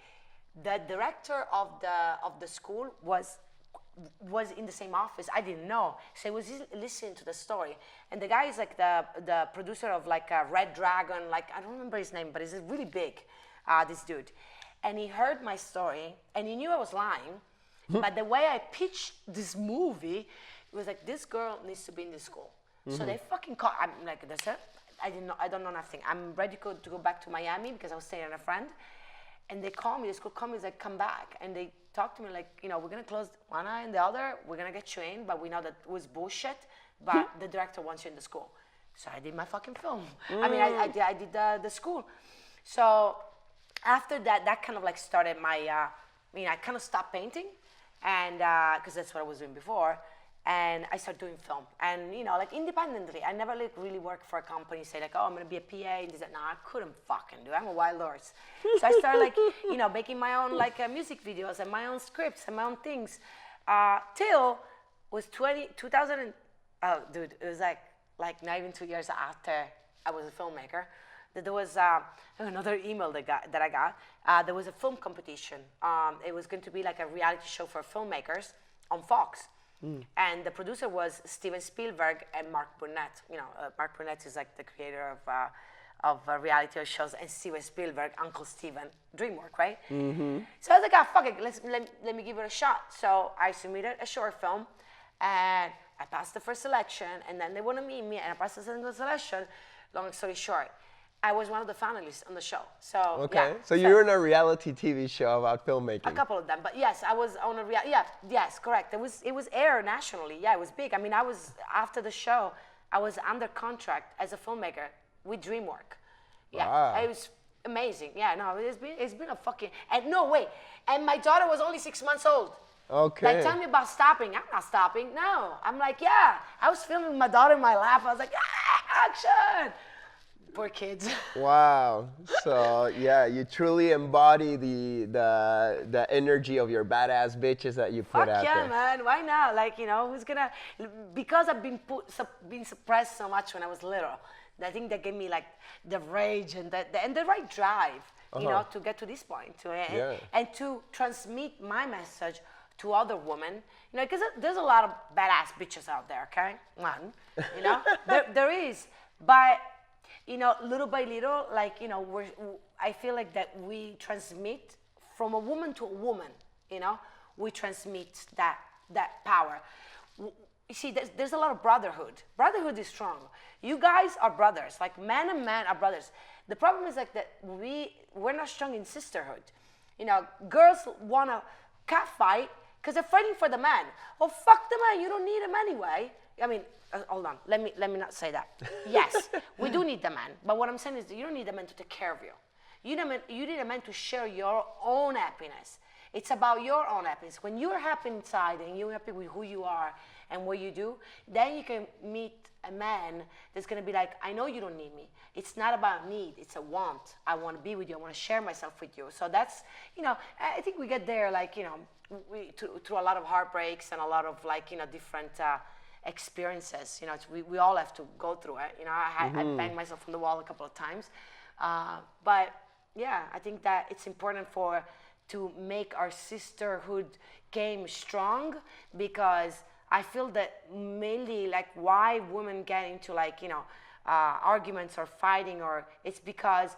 the director of the school was in the same office. I didn't know. So I was listening to the story. And the guy is like the producer of like a Red Dragon, like, I don't remember his name, but he's really big, this dude. And he heard my story, and he knew I was lying. But the way I pitched this movie, it was like, this girl needs to be in this school. So they fucking called. I'm like, that's it. I don't know nothing. I'm ready to go back to Miami because I was staying with a friend. And they called me, the school called me, like, come back. And they talked to me like, we're gonna close one eye and the other. We're gonna get you in, but we know that it was bullshit. But the director wants you in the school. So I did my fucking film. I mean, I did the school. So after that kind of like started my, I kind of stopped painting, and because that's what I was doing before, and I started doing film, and like independently. I never like really worked for a company, say like, oh, I'm gonna be a PA, and this, that. No, I couldn't fucking do it. I'm a wild horse. So I started like, making my own like music videos and my own scripts and my own things, till was 2000. Oh, dude, it was like not even 2 years after I was a filmmaker. There was another email that I got. There was a film competition. It was going to be like a reality show for filmmakers on Fox. And the producer was Steven Spielberg and Mark Burnett. Mark Burnett is like the creator of reality shows, and Steven Spielberg, Uncle Steven, DreamWorks, right? So I was like, fuck it, let me give it a shot. So I submitted a short film, and I passed the first selection, and then they wanted to meet me, and I passed the second selection. Long story short, I was one of the finalists on the show. So okay, yeah, so you were in a reality TV show about filmmaking. A couple of them, but yes, I was on a yes, correct. It was aired nationally. Yeah, it was big. I mean, I was after the show, I was under contract as a filmmaker with DreamWorks. Yeah, wow. It was amazing. Yeah, no, it's been a fucking and my daughter was only 6 months old. Okay. Like, tell me about stopping. I'm not stopping. No, I'm like, yeah. I was filming my daughter in my lap. I was like, action. Poor kids. Wow. So yeah, you truly embody the energy of your badass bitches that you put out there. Yeah, man. Why not? Like, who's gonna? Because I've been suppressed so much when I was little. I think that gave me like the rage and the right drive, to get to this point, and to transmit my message to other women. Because there's a lot of badass bitches out there. Okay, there is, but. Little by little, like, I feel like that we transmit from a woman to a woman, we transmit that power. You see, there's a lot of brotherhood. Brotherhood is strong. You guys are brothers, like man and man are brothers. The problem is like that we're not strong in sisterhood. Girls want to catfight because they're fighting for the man. Well, fuck the man, you don't need him anyway. I mean, hold on, let me not say that. Yes, we do need the man, but what I'm saying is that you don't need the man to take care of you. You need a man to share your own happiness. It's about your own happiness. When you're happy inside and you're happy with who you are and what you do, then you can meet a man that's gonna be like, I know you don't need me. It's not about need, it's a want. I wanna be with you, I wanna share myself with you. So that's, I think we get there like, through a lot of heartbreaks and a lot of like, different, experiences. We all have to go through it. I banged myself on the wall a couple of times, but yeah, I think that it's important to make our sisterhood game strong, because I feel that mainly like why women get into like arguments or fighting, or it's because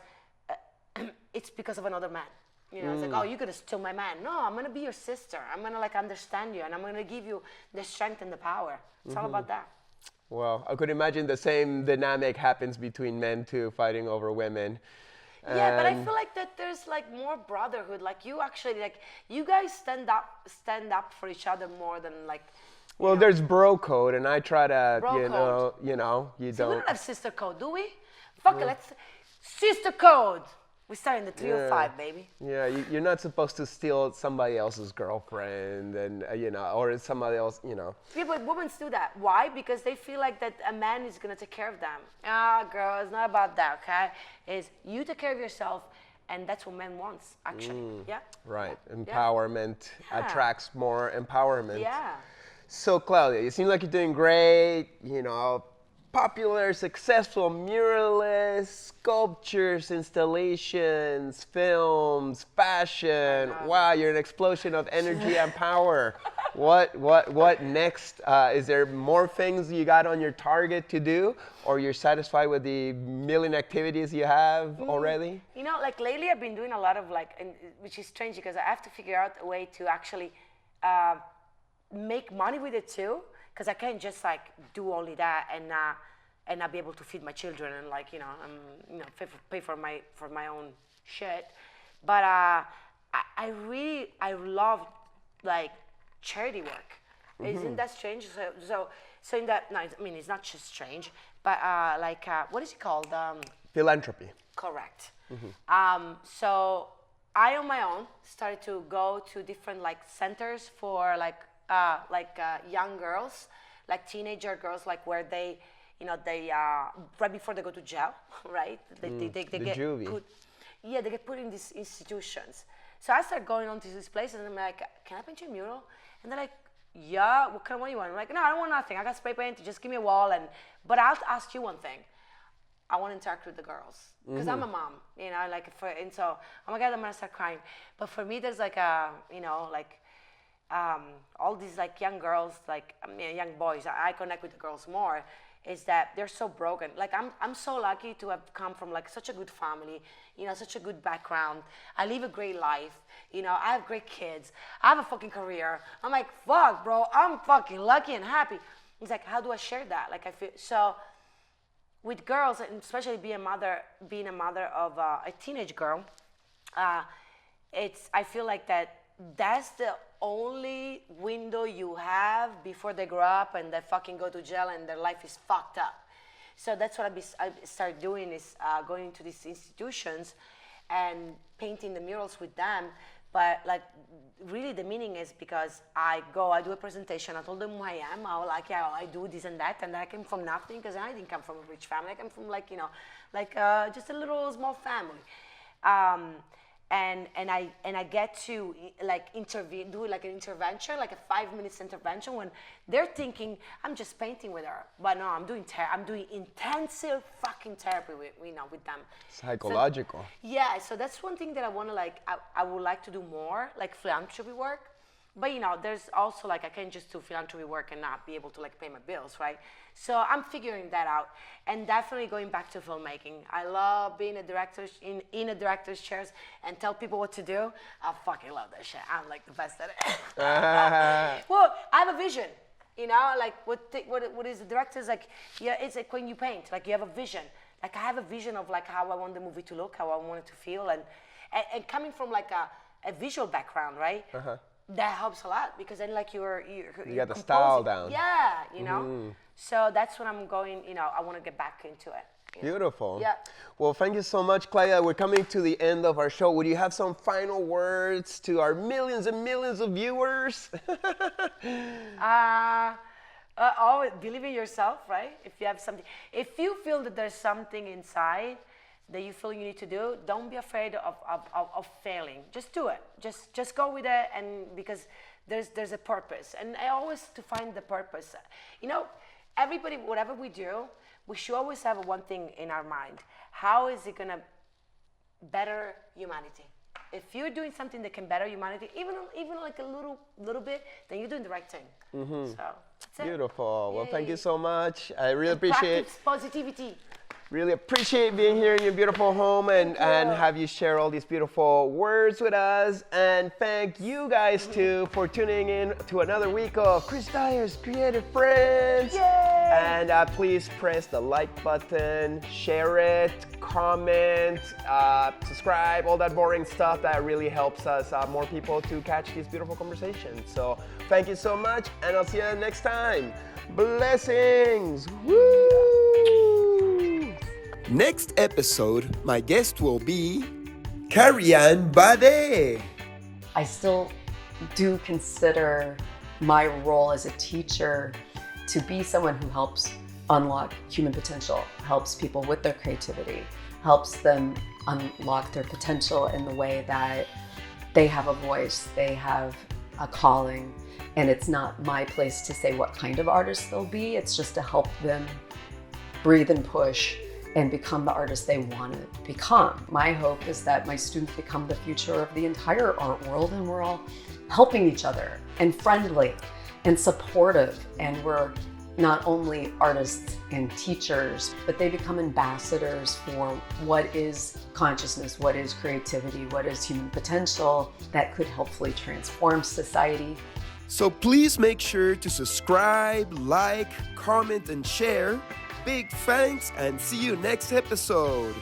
of another man. It's like, oh, you're gonna steal my man. No, I'm gonna be your sister. I'm gonna like understand you, and I'm gonna give you the strength and the power. It's all about that. Well, I could imagine the same dynamic happens between men too, fighting over women. Yeah, but I feel like that there's like more brotherhood. Like you actually, like you guys stand up for each other more than like Well, there's bro code, and I try to, Bro you code. know, you So we don't. don't have sister code, do we? Fuck it, let's sister code. We start in the 305, baby. Yeah, you're not supposed to steal somebody else's girlfriend, and you know, or somebody else, you know. Yeah, but women do that. Why? Because they feel like that a man is gonna take care of them. Ah, girl, it's not about that, okay? It's you take care of yourself, and that's what men wants, actually. Yeah. Right. Yeah. Empowerment attracts more empowerment. Yeah. So Claudia, you seem like you're doing great. You know, popular, successful muralists, sculptures, installations, films, fashion. Wow, you're an explosion of energy and power. What next? Is there more things you got on your target to do, or you're satisfied with the million activities you have already? You know, like lately I've been doing a lot of like, which is strange because I have to figure out a way to actually make money with it too. Because I can't just like do only that and not be able to feed my children and like pay for my own shit. But I love like charity work. Isn't that strange? So in that, no, I mean it's not just strange, but what is it called? Philanthropy. Correct. So I on my own started to go to different like centers for young girls, like teenager girls, like where they right before they go to jail, right? They get juvie. put, yeah, they get put in these institutions. So I started going on to these places and I'm like, can I paint you a mural? And they're like, yeah, what kind of one you want? I'm like, no, I don't want nothing. I got spray paint, just give me a wall. But I'll ask you one thing. I want to interact with the girls because I'm a mom, you know, and so, oh my God, I'm gonna start crying. But for me, there's like all these like young girls, young boys, I connect with the girls more, is that they're so broken. Like I'm so lucky to have come from like such a good family, you know, such a good background. I live a great life, you know, I have great kids, I have a fucking career. I'm like, fuck, bro, I'm fucking lucky and happy. It's like, how do I share that? Like I feel, so with girls, and especially being a mother of a teenage girl, I feel like that's the only window you have before they grow up and they fucking go to jail and their life is fucked up. So that's what I started doing is going into these institutions and painting the murals with them. But like really the meaning is because I do a presentation, I told them who I am, I do this and that, and I came from nothing because I didn't come from a rich family, I came from just a little small family. And I get to like intervene, do like an intervention, like a 5-minute intervention when they're thinking I'm just painting with her, but no, I'm doing intensive fucking therapy with them. Psychological. So, yeah, so that's one thing that I want to I would like to do more, like philanthropy work. But you know, there's also like I can't just do philanthropy work and not be able to like pay my bills, right? So I'm figuring that out, and definitely going back to filmmaking. I love being a director in a director's chairs and tell people what to do. I fucking love that shit. I'm like the best at it. Well, I have a vision, you know, like what is the director's like? Yeah, it's like when you paint, like you have a vision. Like I have a vision of like how I want the movie to look, how I want it to feel, and coming from like a visual background, right? That helps a lot because then like you got the style down. Yeah, you know. So that's what I'm going. You know, I want to get back into it. Beautiful. Yeah. Well, thank you so much, Claudia. We're coming to the end of our show. Would you have some final words to our millions and millions of viewers? Always believe in yourself, right? If you have something, if you feel that there's something inside that you feel you need to do, don't be afraid of failing. Just do it. Just go with it, and because there's a purpose. And I always to find the purpose. You know, everybody, whatever we do, we should always have one thing in our mind. How is it gonna better humanity? If you're doing something that can better humanity, even like a little bit, then you're doing the right thing. So that's it. Beautiful. Well, thank you so much. I really appreciate Practice positivity. Really appreciate being here in your beautiful home and have you share all these beautiful words with us. And thank you guys too for tuning in to another week of Chris Dyer's Creative Friends. Yay! And please press the like button, share it, comment, subscribe, all that boring stuff that really helps us, more people to catch these beautiful conversations. So thank you so much, and I'll see you next time. Blessings! Woo! Next episode, my guest will be Karianne Bade. I still do consider my role as a teacher to be someone who helps unlock human potential, helps people with their creativity, helps them unlock their potential in the way that they have a voice, they have a calling, and it's not my place to say what kind of artist they'll be. It's just to help them breathe and push and become the artist they want to become. My hope is that my students become the future of the entire art world, and we're all helping each other and friendly and supportive, and we're not only artists and teachers, but they become ambassadors for what is consciousness, what is creativity, what is human potential that could hopefully transform society. So please make sure to subscribe, like, comment, and share. Big thanks, and see you next episode.